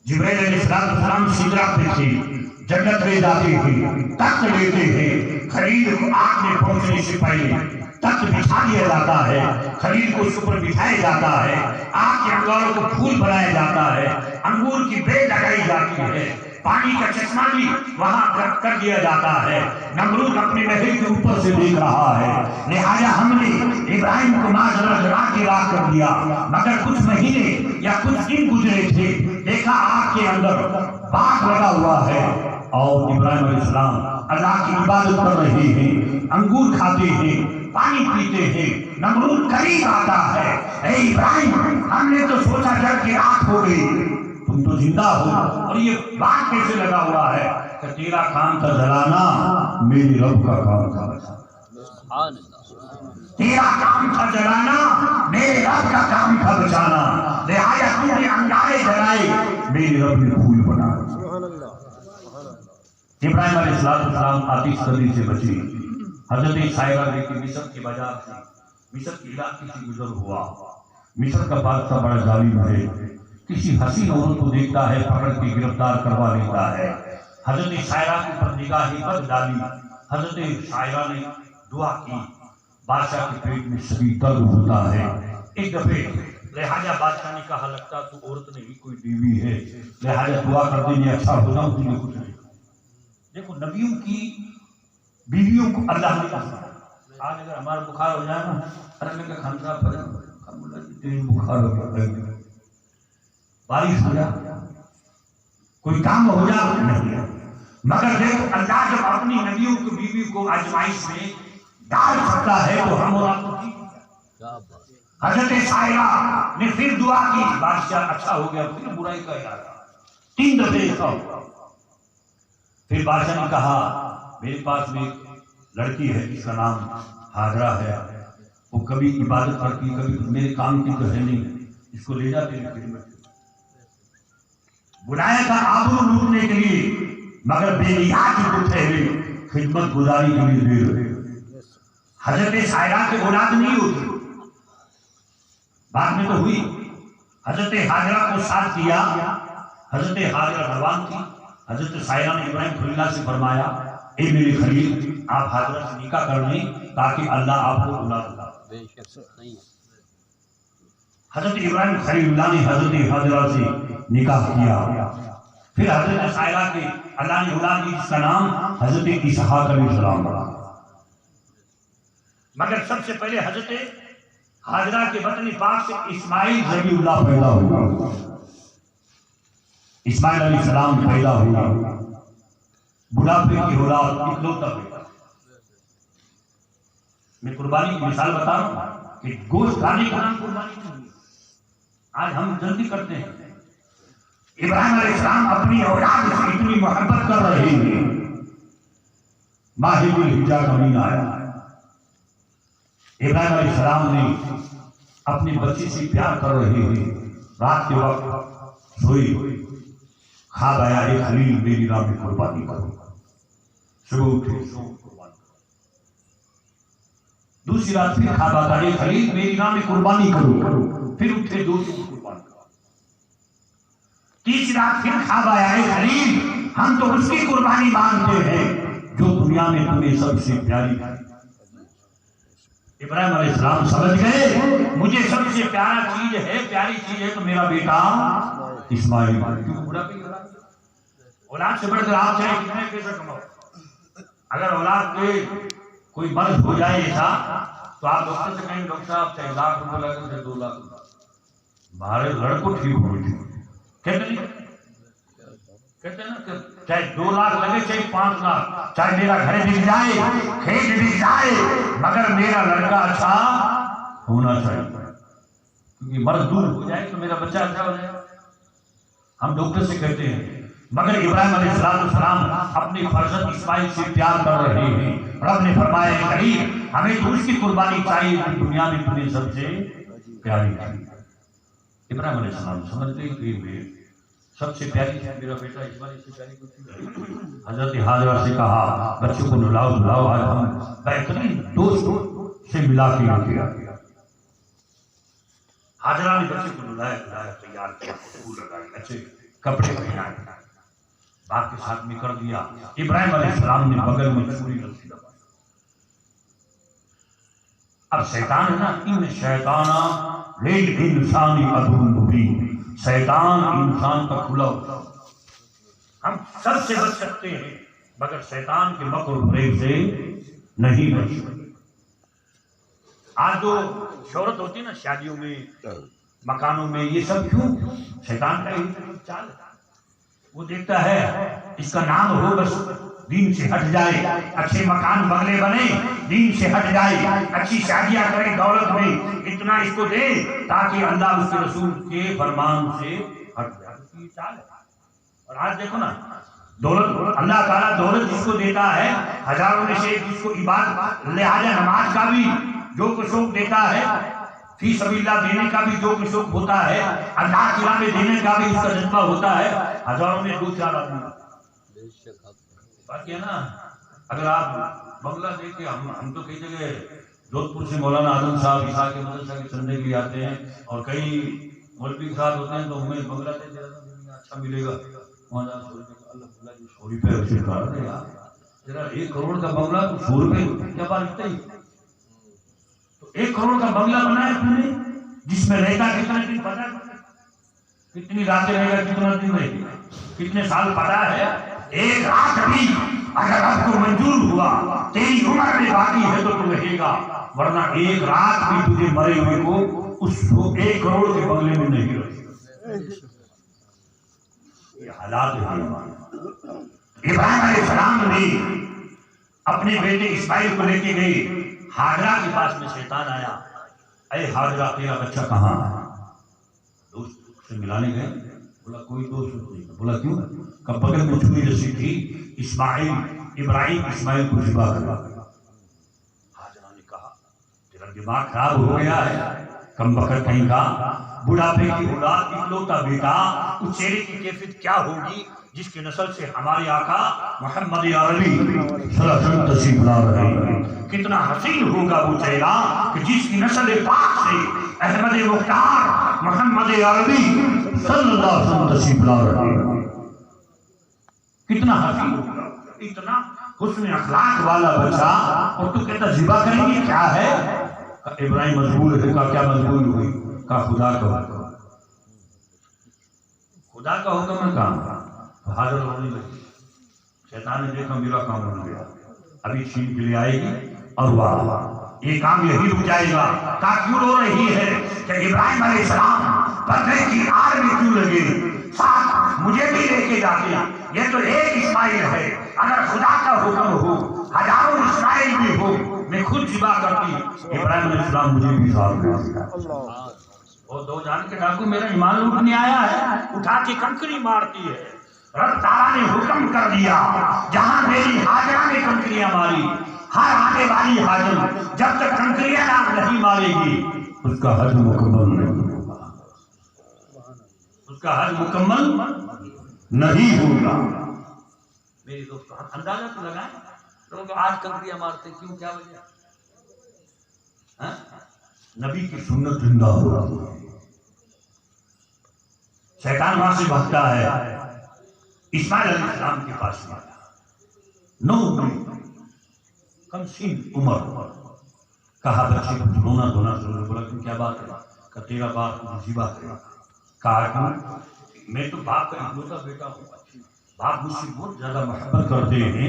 جبریل علیہ السلام سدرہ پہ تھے، جنت لے جاتے ہیں، تخت لیتے ہیں، خلیل کو آگ میں پہنچنے سے پہلے تخت بچھا دیا جاتا ہے، خلیل کو اس پر بٹھایا جاتا ہے، آگ کے انگاروں کو پھول بنایا جاتا ہے، انگور کی بیل لگائی جاتی ہے، پانی کا چشمہ بھی وہاں کر دیا جاتا ہے. نمرود اپنے محل کے اوپر سے دیکھ رہا ہے، لہٰذا ہم نے ابراہیم کو معذرت جلا کے راہ کر دیا، مگر کچھ مہینے یا کچھ دن گزرے تھے، دیکھا آگ کے اندر باغ لگا ہوا ہے اور ابراہیم علیہ السلام اللہ کی عبادت کر رہے ہیں، انگور کھاتے ہیں، پانی پیتے ہیں. نمرود قریب آتا ہے، اے ابراہیم ہم نے تو سوچا جل کے راکھ ہو گئی، تم تو زندہ ہو اور یہ باغ کیسے لگا ہوا ہے؟ کہ تیرا کام تھا جلانا، میرے رب کا کام تھا بچانا. تیرا کام تھا جلانا، میرے رب کا کام تھا بچانا، لہٰذا تم نے انگارے جلائے، میرے رب نے پھول بنائے. ابراہیم علیہ السلام آتش زدی سے بچے. حضرت سائرہ بیٹی مصر کے بازار سے، مصر کے علاقے سے گزر ہوا. مصر کا بادشاہ بڑا ظالم ہے، کسی حسین عورت کو دیکھتا ہے پکڑ کے گرفتار کروا لیتا ہے. حضرت سائرہ کے اوپر نگاہ بد ڈالی، حضرت سائرہ نے دعا کی. بادشاہ کے پیٹ میں شدید درد ہوتا ہے. ایک دفعہ لہٰذا بادشاہ نے کہا لگتا تو عورت نہیں کوئی بیوی ہے، لہٰذا دعا کر دینے اچھا ہوتا ہوں تمہیں کچھ نہیں. دیکھو نبیوں کی بیویوں کو اللہ نے کہا. آج اگر ہمارا بخار ہو جائے نا، ارے کا خانصاحب پڑھا تیز بخار ہو گیا، بارش ہو جائے، کوئی کام ہو جائے نہیں. مگر دیکھو اللہ جب اپنی نبیوں کی بیوی کو آزمائش میں ڈال سکتا ہے تو ہم اور آپ کو کی. حضرت سائرہ نے پھر دعا کی، بادشاہ اچھا ہو گیا، پھر برائی کا ارادہ 3 دفعے ایسا ہوا. پھر بادشاہ نے کہا میرے پاس میں ایک لڑکی ہے جس کا نام ہاجرہ ہے، وہ کبھی عبادت کرتی کبھی میرے کام کی تو ہے نہیں، اس کو لے جاتے ہیں خدمت. بلایا تھا آبرو لوٹنے کے لیے، مگر بے نیاز کو ٹھہرے خدمت گزاری کے لیے دے رہے. حضرت سائرہ کے اولاد نہیں ہوتی، بعد میں تو ہوئی. حضرت ہاجرہ کو ساتھ دیا، حضرت ہاجرہ روان تھی. حضرت سائرہ نے ابراہیم خلیل اللہ سے فرمایا اے میرے خلیل آپ ہاجرہ سے نکاح کر لیں تاکہ اللہ آپ کو اولاد دے. حضرت ابراہیم خلیل اللہ نے حضرت ہاجرہ سے نکاح کیا. پھر حضرت سائرہ کے اللہ نے اولاد دی جس کا نام حضرت اسحاق علیہ السلام رہا. مگر سب سے پہلے حضرت ہاجرہ کے بطن پاک سے اسماعیل ذبیح اللہ پیدا ہوا. اسماعیل علیہ السلام پیدا ہوا، بڑھاپے کی اولاد اکلوتا بیٹا. میں قربانی کی مثال بتا رہا ہوں کہ گوشت کھانے کا نام قربانی نہیں ہے۔ آج ہم جلدی کرتے ہیں۔ ابراہیم علیہ السلام اپنی اولاد سے اتنی محبت کر رہے ہیں، ماہ ذی الحجہ کا مہینہ آیا، ابراہیم علیہ السلام نے اپنی بچی سے پیار کر رہے ہیں، رات کے وقت سوئی، خواب آیا اے خلیل میری راہ میں قربانی کرو، صبح اٹھے قربانی کرو، دوسری رات پھر خواب آتا اے خلیل میری راہ میں قربانی کرو، پھر اٹھے دوسری قربانی کرو، تیسری رات پھر خواب آیا اے خلیل ہم تو اس کی قربانی مانتے ہیں جو دنیا میں تمہیں سب سے پیاری ہے۔ ابراہیم علیہ السلام سمجھ گئے مجھے سب سے پیارا چیز ہے، پیاری چیز ہے تو میرا بیٹا اسماعیل، اولاد سے بڑھ کر آپ چاہے کتنے پیسہ کماؤ، اگر اولاد کے کوئی مرض ہو جائے ایسا تو آپ ڈاکٹر سے کہیں ڈاکٹر صاحب چاہے ₹1,00,000 لگے چاہے ₹2,00,000، ہمارے لڑکوں ٹھیک ہوئی تھی، کہتے ہیں نا کہ چاہے 2,00,000 لگے چاہے 5,00,000، چاہے میرا گھر بک جائے کھیت بک جائے مگر میرا لڑکا اچھا ہونا چاہیے، کیونکہ مرض دور ہو جائے تو میرا بچہ اچھا ہو جائے، ہم ڈاکٹر سے کہتے ہیں۔ مگر ابراہیم علیہ السلام اپنی فرزند اسماعیل سے پیار کر رہے ہیں، رب نے فرمایا اے خلیل ہمیں تو اس کی قربانی چاہیے جو دنیا میں تمہیں سب سے پیاری ہے۔ ابراہیم علیہ السلام سمجھتے ہیں کہ سب سے پیاری ہے میرا بیٹا اسماعیل سے پیاری کچھ نہیں۔ حضرت حاجرہ سے کہا بچوں کو نلاؤ دلاؤ، آج ہم بہترین دوست سے ملا کے آ گیا۔ حاجرہ نے بچے کو نلایا دلایا، تیار کیا، خوشبو لگائی، اچھے کپڑے پہنائے، باپ کے ساتھ میں کر دیا۔ ابراہیم علیہ السلام نے بغل میں چھری رسی دبائی۔ اب شیطان ہے نا، ان شیطان للانسان عدو مبین، شیطان انسان کا کھلا ہوتا ہے، ہم سب سے بچ سکتے ہیں مگر شیطان کے مکر و فریب سے نہیں بچ سکتے۔ آج جو شہرت ہوتی ہے نا شادیوں میں مکانوں میں، یہ سب کیوں؟ شیطان کا یہی چال ہے، وہ دیکھتا ہے اس کا نام ہو بس دین سے ہٹ جائے، اچھے مکان بنگلے بنے دین سے ہٹ جائے، اچھی شادیاں کریں دولت میں اتنا اس کو دے تاکہ اللہ اس کے رسول کے فرمان سے ہٹ جائے، یہ چال ہے۔ اور آج دیکھو نا دولت، اللہ تعالیٰ دولت جس کو دیتا ہے ہزاروں میں سے جس کو عبادت لہذا نماز کا بھی جو کچھ شوق دیتا ہے، فی سبیل اللہ دینے کا بھی جو کچھ شوق ہوتا ہے، اللہ کی راہ میں دینے کا بھی اس کا جذبہ ہوتا ہے، ہزاروں میں 2-4 آدمی۔ بات یہ نا اگر آپ بنگلہ دیکھ کے ہم تو کئی جگہ جودھ پور سے مولانا اعظم صاحب عیسیٰ کے مدرسہ کے چندے کے لیے آتے ہیں اور کئی مولوی کے ساتھ ہوتے ہیں تو ہمیں بنگلہ دیکھ اچھا ملے گا، وہاں جا اللہ کی 100 روپے اسے کر رہے یار، ذرا 1 کروڑ کا بنگلہ تو 100 روپے کیا بات اتنا ہی، تو 1 کروڑ کا بنگلہ بنایا تم نے جس میں رہتا کتنا دن پتا ہے، کتنی راتیں رہے گا، کتنا دن رہے گا، کتنے سال پتا ہے، 1 رات بھی اگر آپ کو منظور ہوا تیری عمر میں باقی ہے تو تو رہے گا، ورنہ 1 رات بھی تجھے مرے ہوئے کو اس 1 کروڑ کے بنگلے میں نہیں رہے گا۔ یہ حالات ہے۔ ابراہیم علیہ السلام نے اپنے بیٹے اسماعیل کو لے کے گئے، ہاجرہ کے پاس میں شیطان آیا، اے ہاجرہ تیرا بچہ کہاں ہے؟ دوست سے ملانے گئے، بولا کوئی دوست نہیں، بولا کیوں؟ کہ بغل میں چھری رسی تھی، اسماعیل ابراہیم اسماعیل کو ذبح کرا۔ ہاجرہ نے کہا تیرا دماغ خراب ہو گیا ہے، کم بخت کہیں کا، بڑھاپے کی اولاد اکلوتا بیٹا، اس چہرے کی کیفیت کیا ہوگی جس کی نسل سے ہمارے آقا محمد عربی صلی اللہ علیہ وسلم تشریف لا رہے ہیں، کتنا حسین ہوگا وہ چہرہ کہ جس کی نسل پاک سے احمد مختار محمد عربی صلی اللہ علیہ وسلم تشریف لا رہے ہیں، کتنا حسین ہوگا، اتنا حسن اخلاق والا بچہ، اور تو کہتا ذبح کریں گے کیا ہے؟ ابراہیم مجبور ہے، کیا مجبور ہوئی؟ کہا خدا کا حکم، خدا کا حکم ہے کام، حاضر ہونے لگی، شیطان نے دیکھا میرا کام بن گیا، ابھی چھین کے لیے آئے گی اور واہ یہ کام یہی رک جائے گا، کہا کیوں رو رہی ہے کہ ابراہیم علیہ السلام پردے کی آڑ میں کیوں لگے، ساتھ مجھے بھی لے کے جاتے، یہ تو ایک اسماعیل ہے، اگر خدا کا حکم ہو ہزاروں اسماعیل بھی ہو میں خود ذبح کرتی، ابراہیم علیہ السلام مجھے بھی ساتھ دیتے۔ وہ دو جان کے ڈاکو میرا ایمان لوٹنے آیا ہے، اٹھا کے کنکری مارتی ہے۔ رب تعالیٰ نے حکم کر دیا جہاں میری ہاجرہ نے کنکریاں ماری، ہر آنے والی حاجر جب تک کنکریاں نہیں مارے گی اس کا حج مکمل نہیں ہوگا، اس کا حج مکمل نہیں ہوگا۔ میری دوستو اندازہ تو لگائیں لوگ آج کنکریاں مارتے کیوں، کیا وجہ؟ نبی کی سنت زندہ ہو رہی ہے، شیطان وہاں سے بھگتا ہے۔ اسماعیل علیہ السلام کے پاس میں آیا، 9 کم سن عمر، کہا بچے کو رونا دھونا شروع، بولا کہ کیا بات ہے؟ کہ تیرا باپ مجھے بات ہے۔ کہا کہ میں تو باپ کا اکلوتا بیٹا ہوں، باپ مجھ سے بہت زیادہ محبت کرتے ہیں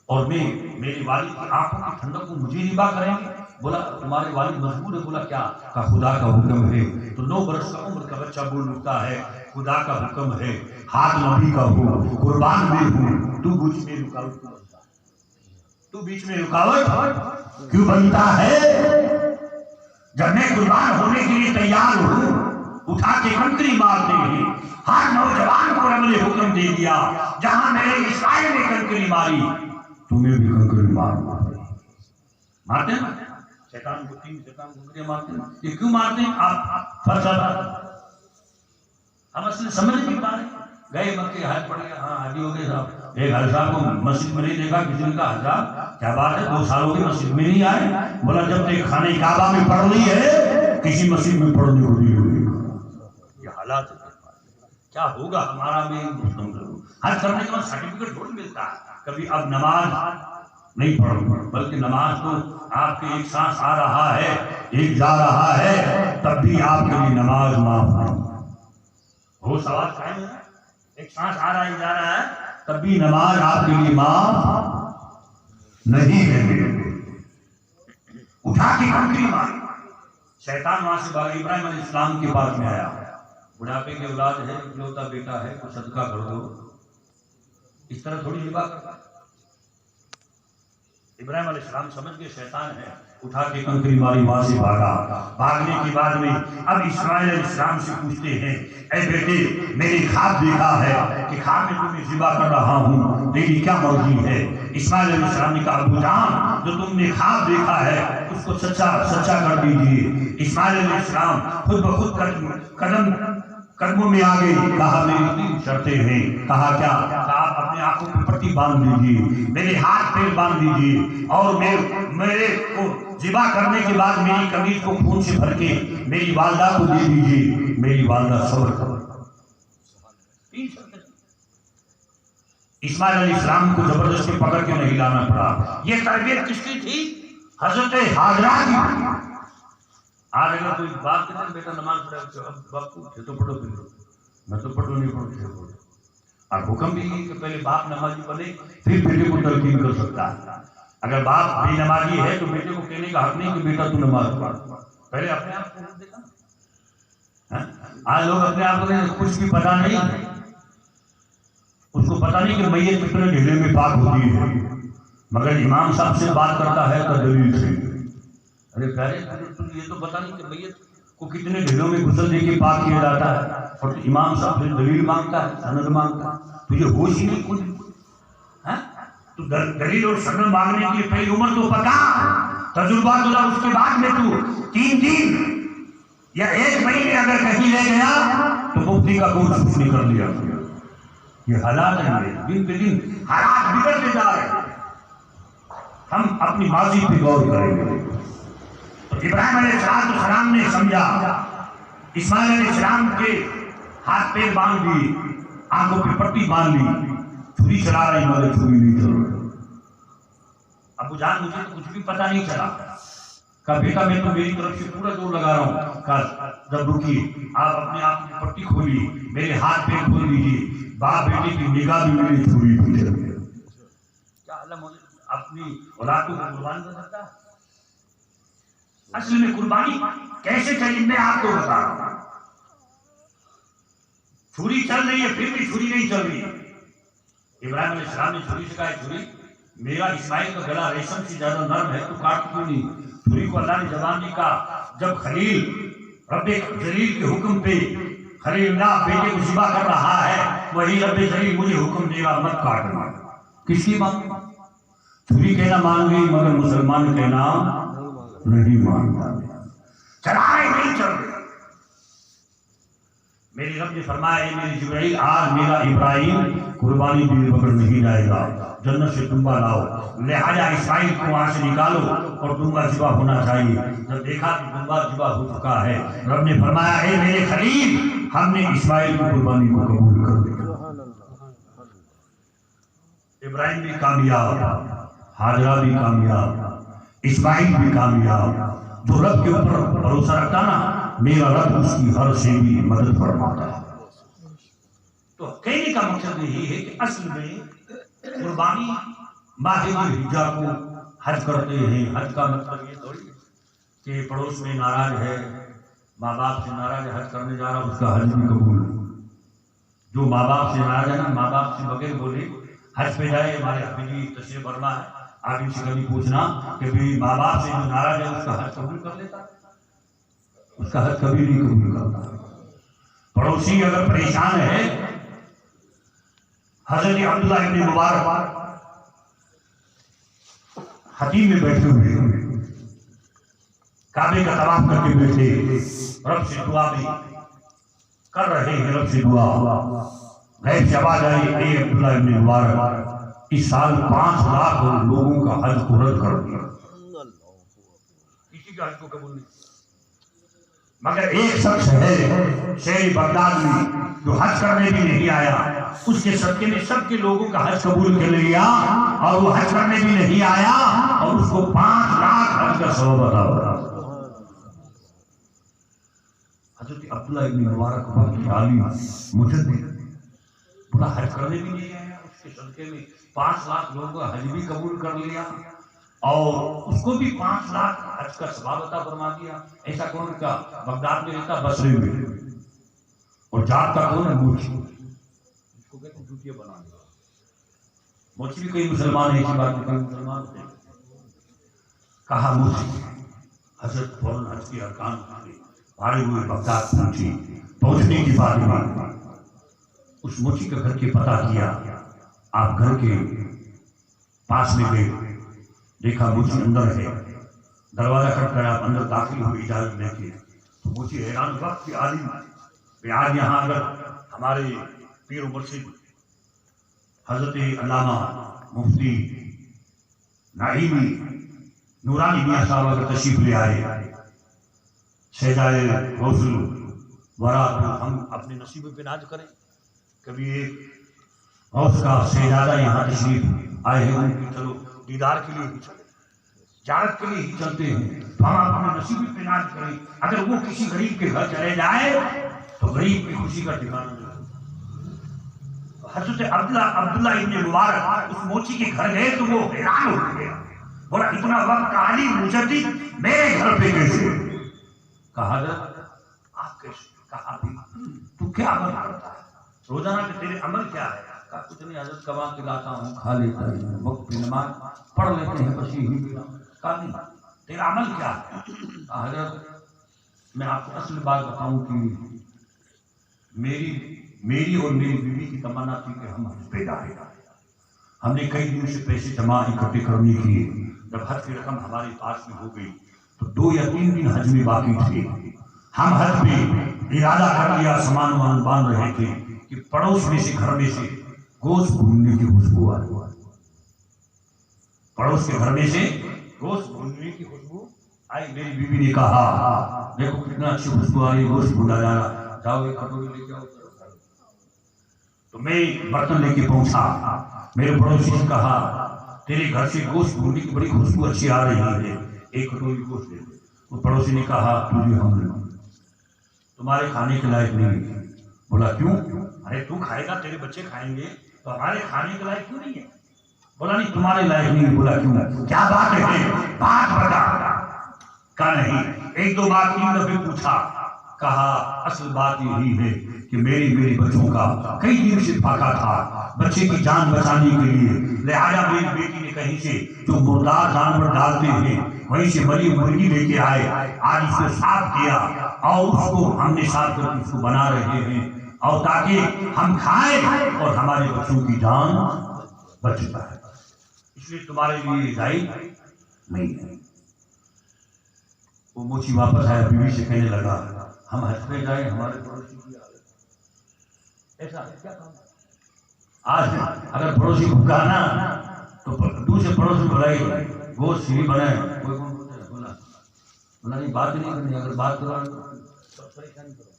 اور میں میرے والد کی آنکھوں کی ٹھنڈک کو مجھے ربا کریں گے؟ بولا تمہارے والد مجبور ہے۔ بولا کیا؟ کہا خدا کا حکم ہے۔ تو 9 برس کا عمر کا بچہ بول اٹھتا ہے خدا کا حکم ہے، ہاتھ نبی کا ہو، قربان میں ہوں، تو بیچ میں رکاوٹ کیوں بنتا ہے؟ تو بیچ میں رکاوٹ کیوں بنتا ہے؟ جب میں قربان ہونے کے لیے تیار ہوں، اٹھا کے کنکری مارتے ہیں۔ ہر نوجوان کو رب نے حکم دے دیا جہاں میرے اسرائیل نے کنکری ماری تمہیں بھی کنکری مارتے ہیں۔ شیطان کو 3 شیطان کنکریاں مارتے ہیں، یہ کیوں مارتے ہیں؟ آپ ہم اصل سمجھ نہیں پا رہے۔ گئے مکے حج پڑ گیا، ہاں حاجی ہو گئے صاحب، ایک حاجی صاحب کو مسجد میں نہیں دیکھا، کسی نے کہا حاجی صاحب کیا بات ہے 2 سال ہو گئے مسجد میں نہیں آئے؟ بولا جب تک خانہ کعبہ میں پڑھ رہی ہے کسی مسجد میں پڑھنے کو نہیں ہوگی۔ یہ حالات کیا ہوگا ہمارا میں حج کرنے کے بعد سرٹیفکیٹ تھوڑی ملتا ہے، کبھی اب نماز نہیں پڑھوں بلکہ نماز تو آپ کے ایک سانس آ رہا ہے ایک جا رہا ہے، تب بھی آپ کے لیے نماز معاف نہیں۔ وہ سوال قائم ہے، ایک سانس آ رہا ہے جا رہا ہے تب بھی نماز آپ کے لیے معاف نہیں ہے۔ اٹھا کے کنکری ماری، شیطان وہاں سے بھاگا، ابراہیم علیہ السلام کے پاس میں آیا، بڑھاپے کی اولاد ہے، اکلوتا بیٹا ہے، کچھ صدقہ کر دو، اس طرح تھوڑی نباہ کرتا۔ ابراہیم علیہ السلام سمجھ گئے شیطان ہے، اٹھا کے کنکری ماری، وہاں سے بھاگا۔ بھاگنے کے بعد میں اب اسماعیل علیہ السلام سے پوچھتے ہیں اے بیٹے میں نے خواب دیکھا ہے کہ خواب میں تمہیں ذبح کر رہا ہوں، تیری کیا مرضی ہے؟ اسماعیل علیہ السلام نے کہا ابو جان جو تم نے خواب دیکھا ہے اس کو سچا کر دیجیے۔ اسماعیل علیہ السلام خود بخود قدموں میں آگے، کہا میری 3 شرطیں ہیں۔ کہا کیا؟ کہا آپ اپنے آنکھوں پہ پٹی باندھ دیجیے، میرے ہاتھ پیر باندھ دیجیے، اور میرے کو ذبح کرنے کے بعد میری قمیض کو خون سے بھر کے میری والدہ کو دے دیجیے، میری والدہ صبر کر۔ اسماعیل علیہ السلام کو زبردستی پکڑ کے نہیں لانا پڑا۔ یہ تربیت کس کی تھی؟ حضرت حاجرہ کی۔ آج اگر کوئی بات کرتے ہیں بیٹا نماز پڑھے، اب باپ کو تو پڑھو، میں تو پڑھو نہیں پڑھو، اور حکم بھی ہے کہ پہلے باپ نمازی پڑھے پھر بیٹے کو تلقین کر سکتا ہے۔ اگر باپ بے نمازی ہے تو بیٹے کو کہنے کا حق نہیں کہ بیٹا تو نماز پڑھ، پہلے اپنے آپ کو دیکھا۔ آج لوگ اپنے آپ کو کچھ بھی پتا نہیں، اس کو پتا نہیں کہ میت کتنے ڈھیلے میں پاک ہوتی ہے، مگر امام صاحب سے بات کرتا ہے تو دلیل سے۔ ارے پیارے یہ تو پتا نہیں کہ میت کو کتنے ڈھیلوں میں غسل دے کے پاک کیا جاتا ہے، اور امام صاحب سے دلیل مانگتا ہے، سند مانگتا ہے، تجھے ہوش ہی نہیں کچھ۔ تو دلیل اور سند مانگنے کے لیے پہلی عمر تو پکا، تجربہ تو اس کے بعد میں تو 3 دن یا 1 مہینے اگر کہیں لے گیا تو مفتی کا کورس کچھ نہیں کر لیا۔ یہ حالات ہیں، دن پہ دن حالات بگڑتے جا رہے ہیں۔ ہم اپنی ماضی پہ غور کریں گے۔ ابراہیم علیہ السلام نے سمجھا، اسماعیل علیہ السلام کے ہاتھ پیر باندھ دی، آنکھوں پہ پٹی باندھ لی، چھری چلا رہی مگر چھری نہیں چل رہی۔ ابو جان مجھے تو کچھ بھی پتا نہیں چلا۔ کہا بیٹا میں تو میری طرف سے پورا زور لگا رہا ہوں۔ کہا جب رکی آپ اپنے آپ کی پٹی کھولی، میرے ہاتھ پیر کھول دیجیے، باپ بیٹے کی نگاہ بھی میری چھری پہ چل گئی۔ کیا علم اپنی اولاد کو قربان کر سکتا ہے؟ اصل میں قربانی کیسے چلی میں آپ کو بتا رہا ہوں۔ چھری چل رہی ہے پھر بھی چھری نہیں چل رہی۔ ابراہیم علیہ السلام نے چھری سے کہا چھری میرا اسماعیل کا گلا ریشم سے زیادہ نرم ہے تو کاٹ کیوں نہیں؟ چھری کو اللہ نے زبان دی کا جب خلیل رب جلیل کے حکم پہ خلیل اللہ بیٹے کو ذبح کر رہا ہے وہی رب جلیل مجھے حکم دے گا مت کاٹنا. کس کی بات؟ چھری کہنا مان گئی مگر مسلمان کہنا نہیں مانتا. چلائے نہیں چل رہے. میری رب نے فرمایا اے میری جبرائیل آج میرا ابراہیم قربانی بھی بکر نہیں جائے گا، جنت سے دمبا لاؤ، لہذا اسماعیل کو وہاں سے نکالو اور دمبا ذبح ہونا چاہیے. جب دیکھا کہ دمبا ذبح ہو چکا ہے رب نے فرمایا اے میرے خلیل ہم نے اسماعیل کی قربانی کو قبول کر لیا. ابراہیم بھی کامیاب، ہاجرہ بھی کامیاب، اسماعیل بھی کامیاب. جو رب کے اوپر بھروسہ رکھتا نا میرا رب اس کی ہر سے بھی مدد فرماتا ہے. تو کہنے کا مقصد یہی ہے کہ اصل میں قربانی ماہ الحجہ کو حج کرتے ہیں. حج کا مطلب یہ تھوڑی کہ پڑوس میں ناراض ہے، ماں باپ سے ناراض ہے، حج کرنے جا رہا اس کا حج بھی قبول. جو ماں باپ سے ناراض ہے نا ماں باپ سے بغیر بولے حج پہ جائے. ہمارے حفیظی تشریف فرما ہے آگے سے کبھی پوچھنا کہ بھی ماں باپ سے جو ناراض ہے اس کا حج قبول کر لیتا؟ اس کا حج کبھی نہیں قبول کرتا. پڑوسی اگر پریشان ہے، حضرت عبداللہ ابن مبارک حتیم میں بیٹھے ہوئے کعبے کا طواف کر کے بیٹھے رب سے دعا بھی کر رہے ہیں. رب سے دعا غیب سے آواز آئی اے عبداللہ ابن مبارک اس سال 5 لاکھ لوگوں کا حج کو رد کر دیا. کسی کا حج کو قبول نہیں مگر ایک شخص ہے شہر بغداد میں جو حج کرنے بھی نہیں آیا، اس کے صدقے میں سب کے لوگوں کا حج قبول کر لیا اور وہ حج کرنے بھی نہیں آیا اور اس کو 5 لاکھ حج کا ثواب عطا ہوا. حضرت عبداللہ ابن مبارک بہت عالم مجدد پورا حج کرنے بھی نہیں آیا، اس کے صدقے میں 5 لاکھ لوگوں کا حج بھی قبول کر لیا اور اس کو بھی 5 لاکھ حج کا ثواب عطا فرما دیا. ایسا کون کا بغداد میں رہتا بصرے میں اور جاتا کون ہے؟ موچی. اس کو کہتے ہیں جوتیاں بنا دیا. موچی بھی کوئی مسلمان ہے، ایسی بات کوئی مسلمان ہے. کہا موچی حضرت فوراً حج کی ارکان بھاڑے ہوئے بغداد پہنچی. پہنچنے کی بعد اس موچی کا گھر کے پتہ کیا. آپ گھر کے پاس میں گئے، دیکھا موچی اندر ہے. دروازہ کھٹکھٹایا، آپ اندر داخل ہوئے اجازت لے کے. تو موچی حیران وقت کی عالم کہ آج یہاں اگر ہمارے پیر و مرشد حضرت علامہ مفتی نعیمی نورانی میاں صاحب اگر تشریف لے آئے شہزائے غوث الورا تو ہم اپنے نصیب پہ ناز کریں. کبھی ایک غوث کا شہزادہ یہاں تشریف آئے ہیں، ان کی چلو دیدار کے لیے ہی چلے، زیارت کے لیے ہی چلتے ہیں تو ہم اپنے نصیب پہ ناز کریں. اگر وہ کسی غریب کے گھر چلے جائے تو غریب کی خوشی کا ٹھکانہ نہیں. حضرت عبداللہ ابن مبارک اس موچی کے گھر گئے تو وہ حیران ہو گیا، بولا اتنا وقت عالم مجدد میرے گھر پہ کیسے؟ کہا حضرت آپ کیسے؟ کہا بھی تو کیا عمل کرتا ہے روزانہ کہ تیرے عمل کیا ہے؟ کہا کچھ نہیں حضرت، کما کے لاتا ہوں، کھا لیتا ہوں، وقت پہ نماز پڑھ لیتے ہیں، بس یہی. کہا نہیں تیرا عمل کیا ہے؟ کہا حضرت میں آپ کو اصل بات بتاؤں کہ میری اور میری بیوی کی تمنا تھی کہ ہم حج پہ جائیں. ہم نے کئی دنوں سے پیسے جمع اکٹھے کرنے کیے. جب حج کی رقم ہمارے پاس میں ہو گئی تو 2 یا 3 دن حج میں باقی تھے. ہم حج پہ ارادہ کر لیا، سامان وامان باندھ رہے تھے کہ پڑوس میں سے گھر میں سے گوشت بھوننے کی خوشبو آئی. پڑوس کے گھر میں سے گوشت بھوننے کی خوشبو آئی. میری بیوی نے کہا دیکھو کتنا اچھی خوشبو آ رہی ہے، گوشت بھونا جا رہا، جاؤ ایک کٹوری لے جاؤ. تو میں برتن لے کے پہنچا. میرے پڑوسی نے کہا تیرے گھر سے گوشت بھوننے کی بڑی خوشبو اچھی آ رہی ہے، ایک کٹوری گوشت دے دے. تو پڑوسی نے کہا تجھے ہم تمہارے کھانے کے لائق نہیں. بولا کیوں؟ ارے تو کھائے گا، تیرے بچے کھائیں گے، تو ہمارے کھانے کے لائق کیوں نہیں ہے؟ بولا نہیں تمہارے لائق نہیں. بولا کیوں؟ کیا بات ہے؟ بات بتا. کہا نہیں. 1 2 بار 3 دفعے پوچھا کہا اصل بات یہی ہے کہ میرے بچوں کا کئی دن سے پھاکا تھا بچے کی جان بچانے کے لیے، لہذا میری بیٹی نے کہیں سے جو مردار جانور ڈالتے ہیں وہیں سے بڑی مرغی لے کے آئے، آج اس کو صاف کیا اور اس کو ہم نے صاف کر اس کو بنا رہے ہیں اور تاکہ ہم کھائیں اور ہمارے بچوں کی جان بچ جائے، اس لیے تمہارے لیے دائی نہیں ہے۔ وہ موچی واپس آیا، بیوی سے کہنے لگا ہم حج پہ جائیں، ہمارے پڑوسی کی ایسا کیا کام؟ آج اگر پڑوسی بھوکا نا تو دوسرے پڑوسی بلائی گوشت سیری بنائے، کوئی کون بولا نہیں بات نہیں کرنی، اگر بات کرو پریشانی کرو۔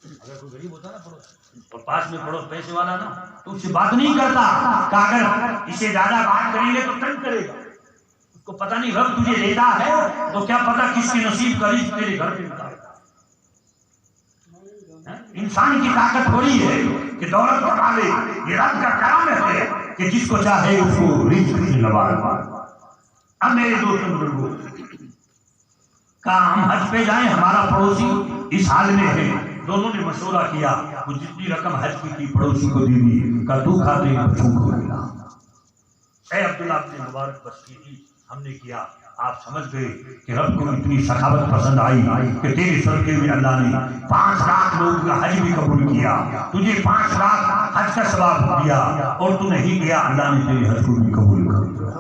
اگر کوئی غریب ہوتا نا پڑوس اور پاس میں پڑوس پیسے والا نا تو اس سے بات نہیں کرتا کہ اگر اسے زیادہ بات کریں گے تو تنگ کرے گا، اس کو پتہ نہیں رب تجھے دیتا ہے تو کیا پتہ کس کے نصیب کا رزق تیرے گھر پہ ہوتا ہے۔ انسان کی طاقت تھوڑی ہے کہ دولت بنا لے، یہ رب کا کرم ہے کہ جس کو چاہے اس کو رزق سے نوازے۔ اب میرے دوستوں بزرگوں، کہا ہم حج پہ جائیں، ہمارا پڑوسی اس حال میں ہے۔ دونوں نے مشورہ کیا، وہ جتنی رقم حج کی تھی پڑوسی کو دے دی، کہا تو کھاتے بچوں کو ملا۔ اے عبداللہ اپنے مبارک بخشی ہم نے کیا، آپ سمجھ گئے کہ رب کو اتنی سخاوت پسند آئی کہ تیرے صدقے میں اللہ نے 5 لاکھ لوگوں کا حج بھی قبول کیا، تجھے 5 لاکھ حج کا ثواب دیا اور تو نہیں گیا، اللہ نے تیرے حج کو بھی قبول کر دیا۔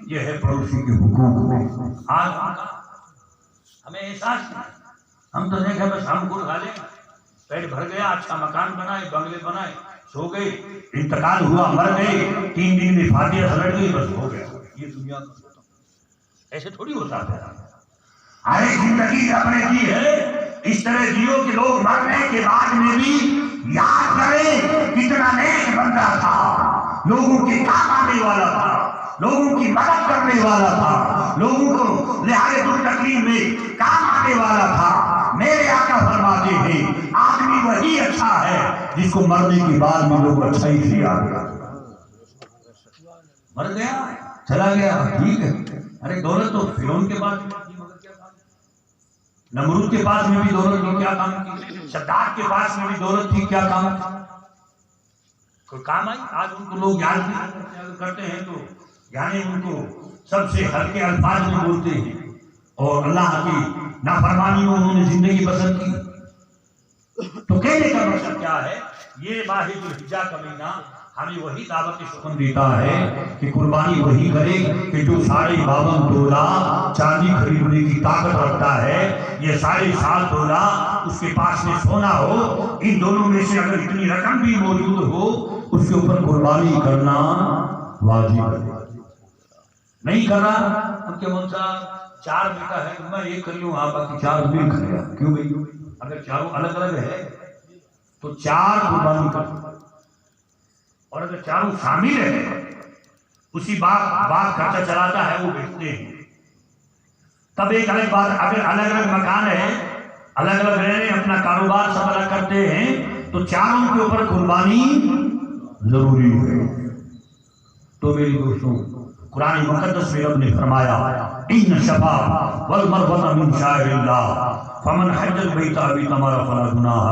یہ ہے پڑوسی کے حقوق۔ آج ہمیں احساس نہیں، ہم تو دیکھیں بس ہم گڑ کھا لیں، پیٹ بھر گیا، اچھا مکان بنائے، بنگلے بنائے، سو گئے، انتقال ہوا، مر گئے، 3 دن میں فاتحہ سلٹ گئی، بس ہو گیا۔ یہ دنیا ایسے تھوڑی ہوتا ہے۔ ارے زندگی اپنے دی ہے، اس طرح جیو کہ لوگ مرنے کے بعد میں بھی یاد کریں کتنا نیک بندہ تھا، لوگوں کے کام آنے والا تھا، لوگوں کی مدد کرنے والا تھا، لوگوں کو لہذا دکھ تکلیف میں کام آنے والا تھا۔ میرے آقا فرماتے ہیں آدمی وہی اچھا ہے جس کو مرنے کے بعد میں لوگ اچھا ہی سے یاد کرتے۔ مر گیا چلا گیا ٹھیک ہے، ارے دولت تو فرعون کے پاس میں تھی مگر کیا کام، نمرود کے پاس میں بھی دولت تھی کیا کام کی، شداد کے پاس میں بھی دولت تھی کیا کام کی، کوئی کام آئی؟ آج ان کو لوگ یاد کرتے ہیں تو یعنی ان کو سب سے ہلکے الفاظ میں بولتے ہیں اور اللہ کی نافرمانی میں انہوں نے زندگی بسر کی۔ تو کہنے کا مقصد کیا ہے؟ یہ ماہ ذو الحجہ کا مہینہ ہمیں وہی دعوت شکن دیتا ہے کہ قربانی وہی کرے کہ جو 52.5 تولہ چاندی خریدنے کی طاقت رکھتا ہے، یہ 7.5 تولہ اس کے پاس میں سونا ہو، ان دونوں میں سے اگر اتنی رقم بھی موجود ہو اس کے اوپر قربانی کرنا واجب ہے۔ نہیں کرنا ہم کیا منصا 4 بیٹا ہے تو میں 1 کر لوں، آپ باقی 4 مل کر لیا، کیوں بھائی؟ اگر چاروں الگ الگ ہے تو 4 قربانی کر، اور اگر چاروں شامل ہے اسی بات خرچہ چلاتا ہے وہ بیچتے ہیں، تب ایک الگ بات۔ اگر الگ الگ مکان ہے، الگ الگ رہنے، اپنا کاروبار سب الگ کرتے ہیں تو چاروں کے اوپر قربانی ضروری ہے۔ تو میری دوستوں قرآن مقدس میں رب نے فرمایا ان الصفا والمروہ من شعائر اللہ فمن حج البیت او اعتمر فلا جناح۔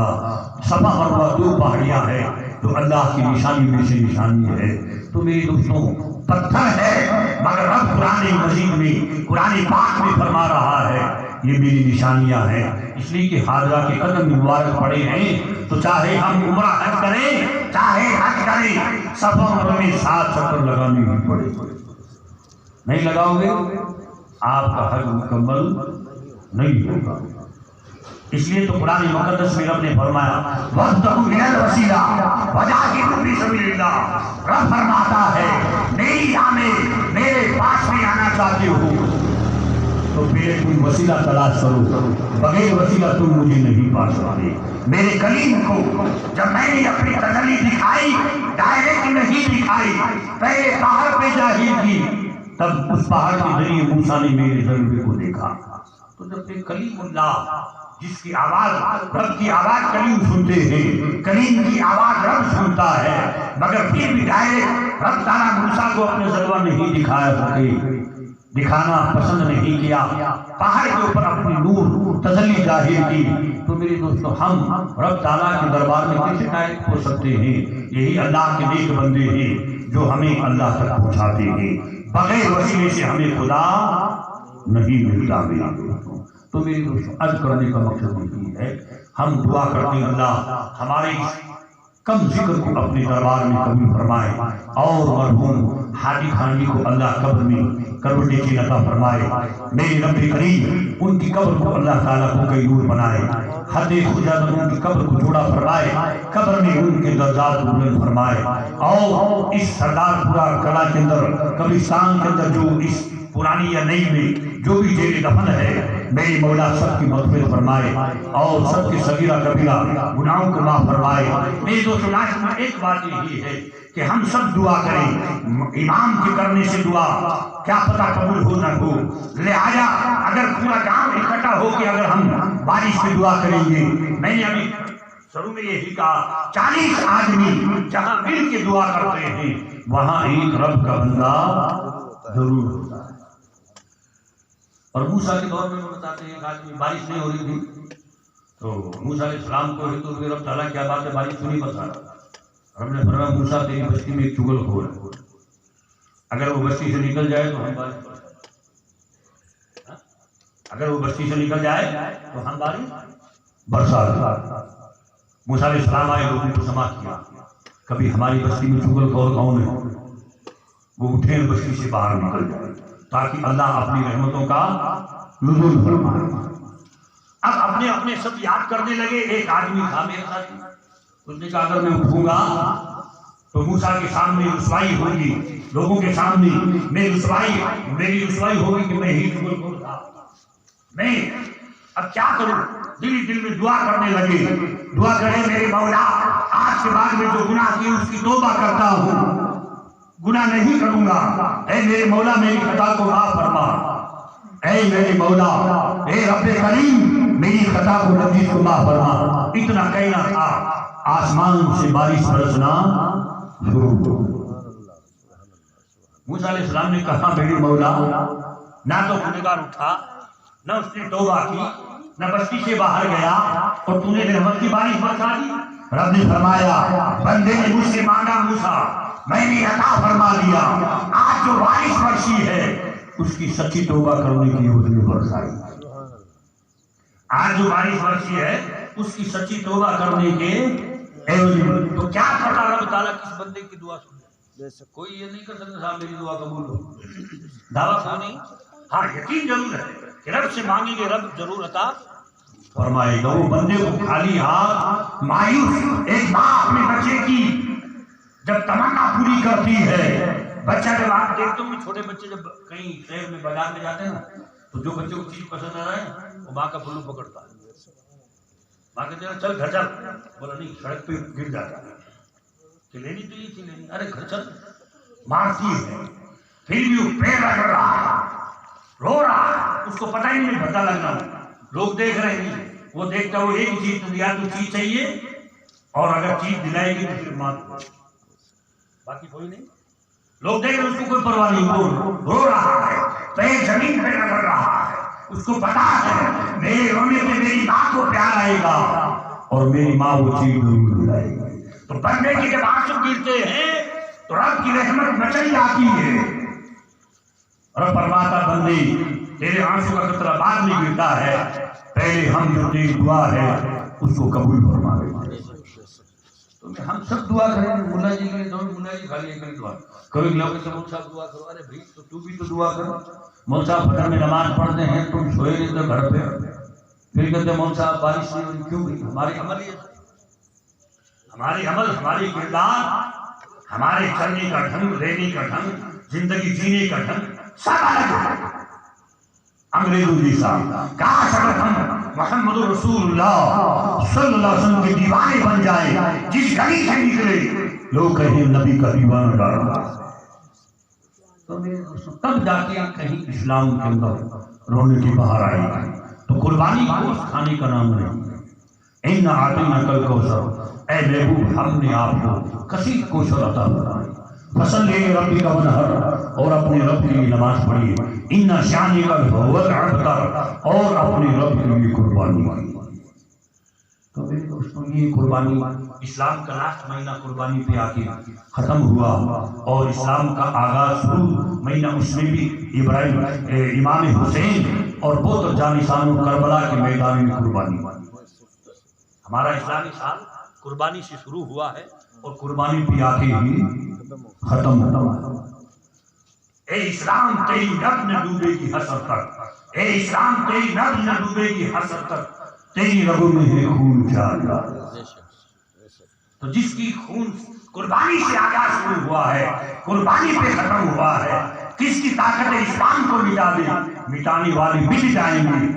صفا مروہ 2 پہاڑیاں ہیں جو اللہ کی نشانی میں سے نشانی ہے۔ تو میری دوستوں پتھر ہے مگر رب قرآن مجید میں قرآن پاک میں فرما رہا ہے یہ میری نشانیاں ہیں، اس لیے کہ حاضرہ کے قدم مبارک پڑے ہیں تو چاہے ہم عمرہ حج کریں چاہے حج کریں، صفا مروہ میں 7 چکر لگانے ہی پڑے۔ نہیں لگاؤ گے آپ کا حج مکمل نہیں ہوگا۔ اس لیے تو قرآن مقدس میں رب نے فرمایا وَابْتَغُوا إِلَى الْوَسِيلَةِ وَجَاهِدُوا فِي سَبِيلِ اللَّهِ۔ رب فرماتا ہے میری راہ میں میرے پاس میں آنا چاہتے ہو تو پھر کوئی وسیلہ تلاش کرو، بغیر وسیلہ تم مجھے نہیں پا سکتے۔ میرے کلیم کو جب میں نے اپنی تجلی دکھائی ڈائریکٹ نہیں دکھائی، پہلے پہاڑ پہ ظاہر کی، تب اس پہاڑ کے ذریعے موسیٰ نے میرے ضرورے کو دیکھا۔ تو جب کہ کلیم اللہ جس کی آواز رب کی آواز کلیم سنتے ہیں، کلیم کی آواز رب سنتا ہے، مگر پھر بھی ڈائریکٹ رب تعالیٰ موسیٰ کو اپنے جلوہ نہیں دکھایا سکے دکھانا پسند نہیں کیا، پہاڑ کے اوپر اپنی نور تجلی ظاہر کی۔ تو میرے دوستو ہم رب تعالیٰ کے دربار میں کس شکایت ہو سکتے ہیں؟ یہی اللہ کے نیک بندے ہیں جو ہمیں اللہ تک پہنچاتے ہیں، بغیر وسیلے سے ہمیں خدا نہیں ملتا میرے دوستو۔ تو میرے دوستو عرض کرنے کا مقصد یہی ہے، ہم دعا کرتے ہیں اللہ ہمارے کم ذکر کو اپنے دربار میں قبول فرمائے، اور مرحوم حاجی خان جی کو اللہ قبر میں کروڑ کی عطا فرمائے۔ میرے رب کریم ان کی قبر کو اللہ تعالیٰ کو کئی نور بنائے، حد خدا ان کی قبر کو جوڑا فرمائے، قبر میں ان کے درجات بلند فرمائے، اور اس سردار پورا کلا کے اندر قبرستان کے اندر جو اس پرانی یا نئی میں جو بھی زیر دفن ہے، میری مولا سب کی مغفرت فرمائے اور سب کی صغیرہ کبیرہ گناہوں کو معاف فرمائے۔ میرے دوستو لاسٹ میں ایک بات یہی ہے کہ ہم سب دعا کریں، امام کے کرنے سے دعا کیا پتہ قبول ہو نہ ہو، لہذا اگر پورا گاؤں اکٹھا ہو کے اگر ہم بارش پہ دعا کریں گے، میں نے ابھی شروع میں یہی کہا 40 آدمی جہاں مل کے دعا کرتے ہیں وہاں ایک رب کا بندہ ضرور ہوتا ہے۔ اور موسیٰ کے دور میں بتاتے ہیں ایک آدمی بارش نہیں ہو رہی تھی تو موسیٰ علیہ السلام کو تو رب تعالیٰ کیا بات ہے بارش کیوں نہیں بتا رہا؟ رب نے فرمایا موسیٰ تیری بستی میں ایک چغل خور ہے، اگر وہ بستی سے نکل جائے تو ہم بارش اگر وہ بستی سے نکل جائے تو ہم بارش برسا۔ موسیٰ علیہ السلام آئے لوگوں کو سماعت کیا، کبھی ہماری بستی میں چغل خور کون ہے، وہ اٹھیں بستی سے باہر نکل جائے تاکہ اللہ اپنی رحمتوں کا نزول فرمائے۔ اب اپنے اپنے سب یاد کرنے لگے۔ ایک آدمی تھا میرے ساتھ، اس نے کہا اگر میں اٹھوں گا تو موسیٰ کے سامنے رسوائی ہوگی، لوگوں کے سامنے میری رسوائی ہوگی کہ میں ہی چغل خور تھا۔ میں اب کیا کروں؟ دل میں دعا کرنے لگے، دعا کرے میرے مولا آج کے بعد میں جو گناہ کی اس کی توبہ کرتا ہوں، گناہ نہیں کروں گا۔ اے میرے مولا میری خطا کو معاف فرما، اے میرے مولا اے رب کریم میری خطا کو لذیذ کو معاف فرما۔ اتنا کہنا تھا آسمان سے بارش برسنا شروع ہو۔ موسیٰ علیہ السلام نے کہا میرے مولا نہ تو گنہگار اٹھا، نہ اس نے توبہ کی، نہ بستی سے باہر گیا، اور تو نے رحمت کی بارش برسا دی۔ رب نے فرمایا بندے نے مجھ سے مانگا موسیٰ، میں نے عطا فرما دیا۔ آج جو بارش برسی ہے اس کی سچی توبہ کرنے کی اس نے برسائی۔ آج جو بارش برسی ہے اس کی سچی توبہ کرنے کے تو کیا پتا رب تعالیٰ کس بندے کی دعا سن لے؟ کوئی یہ نہیں کر سکتا صاحب میری دعا قبول ہو، دعویٰ کیوں نہیں؟ ہاں یقین ضرور ہے کہ رب سے مانگیں گے رب ضرور عطا فرمائے گا۔ وہ بندے کو خالی ہاتھ مایوس، ایک ماں اپنے بچے کی جب تمنا پوری کرتی ہے، بچہ جب آپ دیکھتے ہوں چھوٹے بچے جب کہیں شہر میں بازار میں جاتے ہیں نا تو جو بچے کو چیز پسند آ رہا ہے وہ ماں کا پلو پکڑتا ہے، ماں کہتے ہیں چل گھر چل، بولا نہیں سڑک پہ گر جاتا ہے کہ لینی تو یہ چیز لینی، ارے گھر چل، مارتی ہے، پھر بھی وہ پیر رگڑ رہا ہے، رو رہا ہے، اس کو پتہ ہی نہیں بھٹا لگنا، لوگ دیکھ رہے ہیں، وہ دیکھتا وہ ایک چیز تو یا تو چیز چاہیے اور اگر چیز دلائے گی تو پھر ماں باقی کوئی نہیں، لوگ دیکھ رہے اس کو کوئی پرواہ نہیں، وہ رو رہا ہے، پیر زمین پہ رگڑ رہا ہے، اس کو پتا ہے میرے رونے پہ میری ماں کو پیار آئے گا اور میری ماں وہ چیز ضرور دلائے گی۔ تو بندے کے جب آنسو گرتے ہیں تو رب کی رحمت مچل جاتی ہے۔ رب فرماتا بندے تیرے آنسو کا قطرہ بعد میں گرتا ہے، پہلے ہم جو تیری دعا ہے اس کو قبول فرما لے۔ تو ہم سب دعا کریں، مولا جی کے دور مولا جی خالی ایک دعا، کبھی لوگ کہتے ہیں مول صاحب دعا کرو، ارے بھائی تو بھی تو دعا کرو، مول صاحب فجر میں نماز پڑھتے ہیں تم سوئے رہتے گھر پہ، پھر کہتے ہیں مول صاحب بارش نہیں ہوئی کیوں گئی؟ ہماری عمل یہ ہماری عمل، ہماری کردار، ہمارے چلنے کا ڈھنگ، رہنے کا ڈھنگ، زندگی جینے کا ڈھنگ سب الگ ہے۔ انگریزوں جیسا کاش اگر ہم محمد رسول اللہ صلی اللہ علیہ وسلم کے دیوانے بن جائے، جس گلی سے نکلے لوگ کہیں نبی کا دیوانہ ڈال رہا ہے، تو تب جا کے کہیں اسلام کے اندر رونے کی بہار آئے گی۔ تو قربانی گوشت کھانے کا نام نہیں ہے۔ اِنَّا أَعْطَيْنَاكَ الْكَوْثَرَ، اے محبوب ہم نے آپ کو کثیر کوثر عطا فرمائی، فصلی لربک وانحر، اور اپنے رب کے لیے نماز پڑھیے، ان شانک هو الابتر، اور اپنے رب کے لیے قربانی کی۔ تو میرے دوستوں یہ قربانی اسلام کا لاسٹ مہینہ قربانی پہ آ کے ختم ہوا، اور اسلام کا آغاز شروع مہینہ اس میں بھی ابراہیم امام حسین اور بہت جانشانوں کربلا کے میدان میں قربانی۔ ہمارا اسلامی سال قربانی سے شروع ہوا ہے اور قربانی پہ آ کے ہی ختم ہوا۔ اے اسلام تیری نبض نہ ڈوبے گی حسرت تک، اے اسلام تیری نبض نہ ڈوبے گی حسرت تک، تیری رگوں میں ہے خون جارا۔ تو جس کی خون قربانی سے آغاز شروع ہوا ہے، قربانی پہ ختم ہوا ہے، کس کی طاقت اسلام کو مٹا دے؟ مٹانے والی مٹ جائیں گے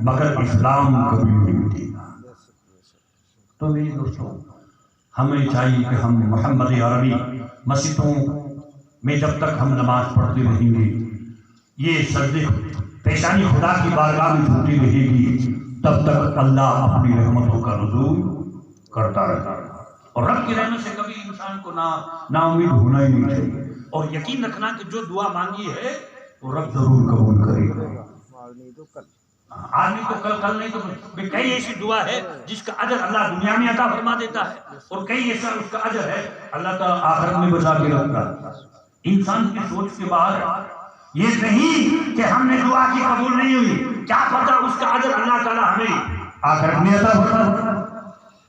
مگر اسلام کبھی نہیں مٹے گا۔ تو میرے دوستوں ہمیں چاہیے کہ ہم محمد عربی مسجدوں میں جب تک ہم نماز پڑھتے رہیں گے، یہ سجدے پیشانی خدا کی بارگاہ میں جھوٹی رہے گی، تب تک اللہ اپنی رحمتوں کا نزول کرتا رہتا ہے۔ اور رب کی رحمت سے کبھی انسان کو نا امید ہونا ہی نہیں چاہیے، اور یقین رکھنا کہ جو دعا مانگی ہے وہ رب ضرور قبول کرے گا۔ آدمی تو کل نہیں تو کئی ایسی دعا ہے جس کا اجر اللہ دنیا میں عطا فرما دیتا ہے، اور کئی ایسا اس کا اجر ہے اللہ تعالیٰ آخرت میں بچا کے رکھتا ہے۔ انسان کی سوچ کے باہر یہ نہیں کہ ہم نے دعا کی قبول نہیں ہوئی، کیا پتا اس کا اجر اللہ تعالیٰ ہمیں آخرت میں عطا فرما،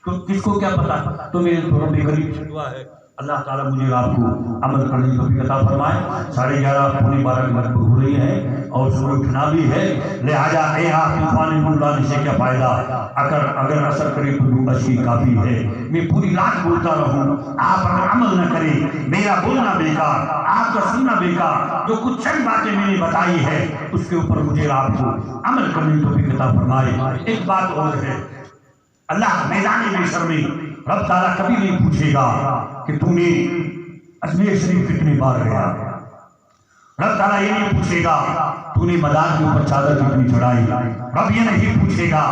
تو کس کو کیا پتا۔ تو میرے رب کریم سے دعا ہے اللہ تعالیٰ مجھے آپ کو عمل کرنے کی توفیق عطا فرمائے۔ 11:30 پونے 12 کی وقت ہو رہی ہے اور صبح اٹھنا بھی ہے، لہذا اے آپ طوفان منڈلانے سے کیا فائدہ، اگر اثر کرے تو دو اشی کافی ہے۔ میں پوری رات بولتا رہوں، آپ اگر عمل نہ کریں، میرا بولنا بیکار، آپ کا سننا بیکار۔ جو کچھ چند باتیں میں نے بتائی ہے اس کے اوپر مجھے آپ کو عمل کرنے کی توفیق عطا فرمائے۔ ایک بات اور ہے، اللہ میدان محشر میں رب تعالیٰ کبھی نہیں پوچھے گا کہ تو نے اجمیر شریف کتنے بار گیا، رب تعالیٰ یہ نہیں پوچھے گا تو نے مدار کے اوپر چادر کتنی چڑھائی، رب یہ نہیں پوچھے گا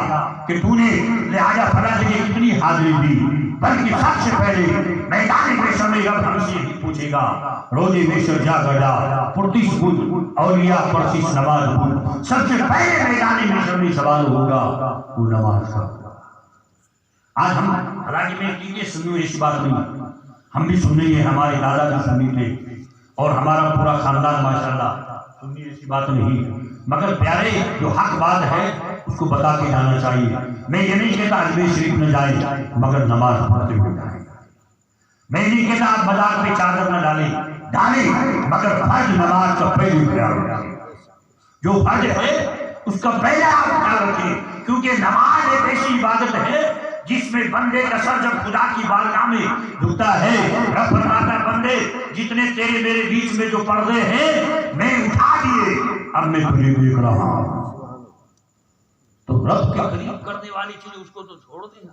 کہ تو نے لہٰذا فلاں جگہ کتنی حاضری دی، بلکہ سب سے پہلے میدان محشر میں رب ہم سے یہی پوچھے گا، روزے محشر جا گڑا پرتیس بدھ اولیاء پرسیس نماز بدھ، سب سے پہلے میدان محشر میں سوال ہوگا وہ نماز کا۔ آج ہم حالانکہ میں کیجیے سنی ایسی بات نہیں، ہم بھی سننے ہیں، ہمارے دادا بھی سنی تھے اور ہمارا پورا خاندان ماشاءاللہ سنی ایسی بات نہیں، مگر پیارے جو حق بات ہے اس کو بتا کے جانا چاہیے۔ میں یہ نہیں کہتا اجمیر شریف نہ جائیں مگر نماز پڑھتے ہوئے جائیں، میں نہیں کہتا آپ مزار پہ چادر نہ ڈالیں مگر فرض نماز کا پہلے خیال رکھیں، جو فرض ہے اس کا پہلے آپ خیال رکھیں، کیونکہ نماز ایک ایسی عبادت ہے جس میں بندے کا سر جب خدا کی بارگاہ میں جھکتا ہے، رب فرماتا بندے جتنے تیرے میرے بیچ میں جو پردے ہیں میں اٹھا دیے، اب میں تجھے دیکھ رہا ہوں۔ تو رب کے قریب کرنے والی چیز اس کو تو چھوڑ دینا،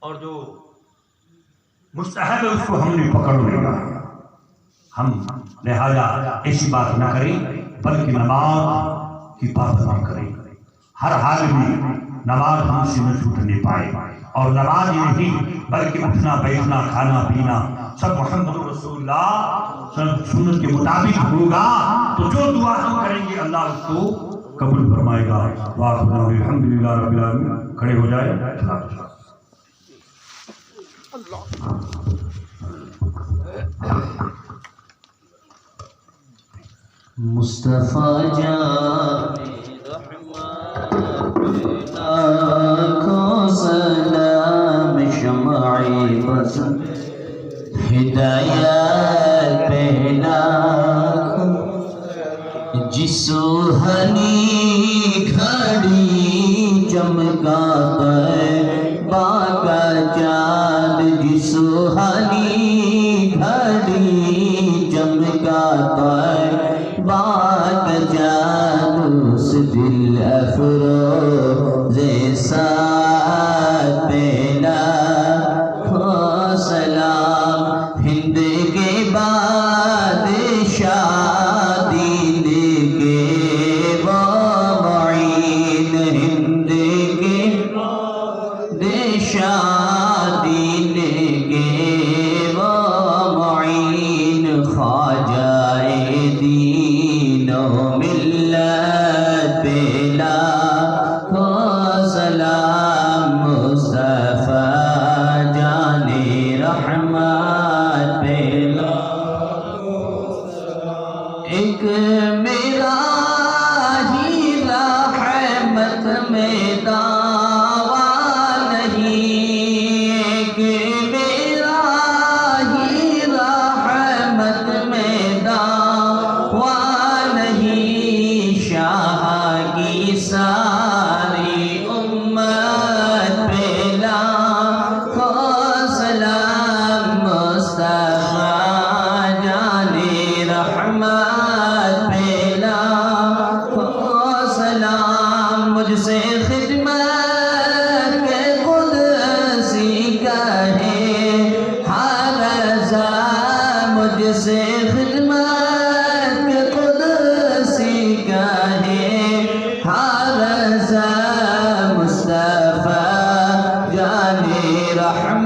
اور جو مستحب ہے اس کو ہم نے پکڑ لینا۔ ہم لہذا ایسی بات نہ کریں بلکہ نماز کی پابندی کریں، ہر حال میں نماز ہم سے نہ چھوٹنے پائے، اور نماز ہی نہیں بلکہ اٹھنا بیٹھنا کھانا پینا سب محمد رسول اللہ سنت کے مطابق ہوگا، تو جو دعا ہم کریں گے اللہ اس کو قبول فرمائے گا۔ الحمدللہ رب العالمین، کھڑے ہو جائے۔ مصطفیٰ جان لاکھوں سلام، شمعِ بز ہدایت پہ لاکھوں، جس سوہنی گھڑی چمکاتا ہے باقا چاند، جس سوہنی گھڑی چمکاتا ہے باقا چاند، اس دل افروز ساتھ پہ لاکھوں سلام، ہند کے بادشاہ دین کے وہ معین، ہند کے بادشاہ دین کے وہ معین،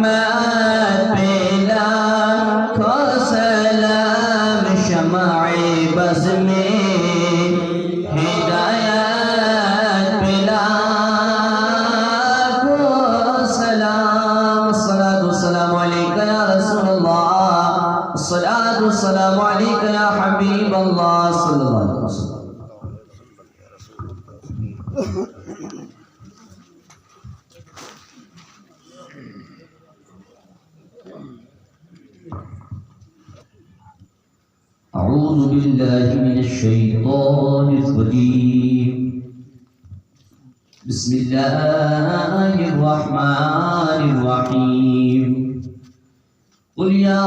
رحمت پہ لاکھوں سلام، شمع بز میں ہدایت پہ لاکھوں سلام۔ الصلاة والسلام علیکہ یا رسول اللہ، الصلاة والسلام علیکہ یا حبیب اللہ صلی اللہ علیہ وسلم۔ اعوذ باللہ من الشیطان الرجیم، بسم اللہ الرحمن الرحیم، قل یا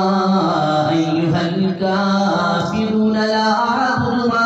ایہا الکافرون لا اعبد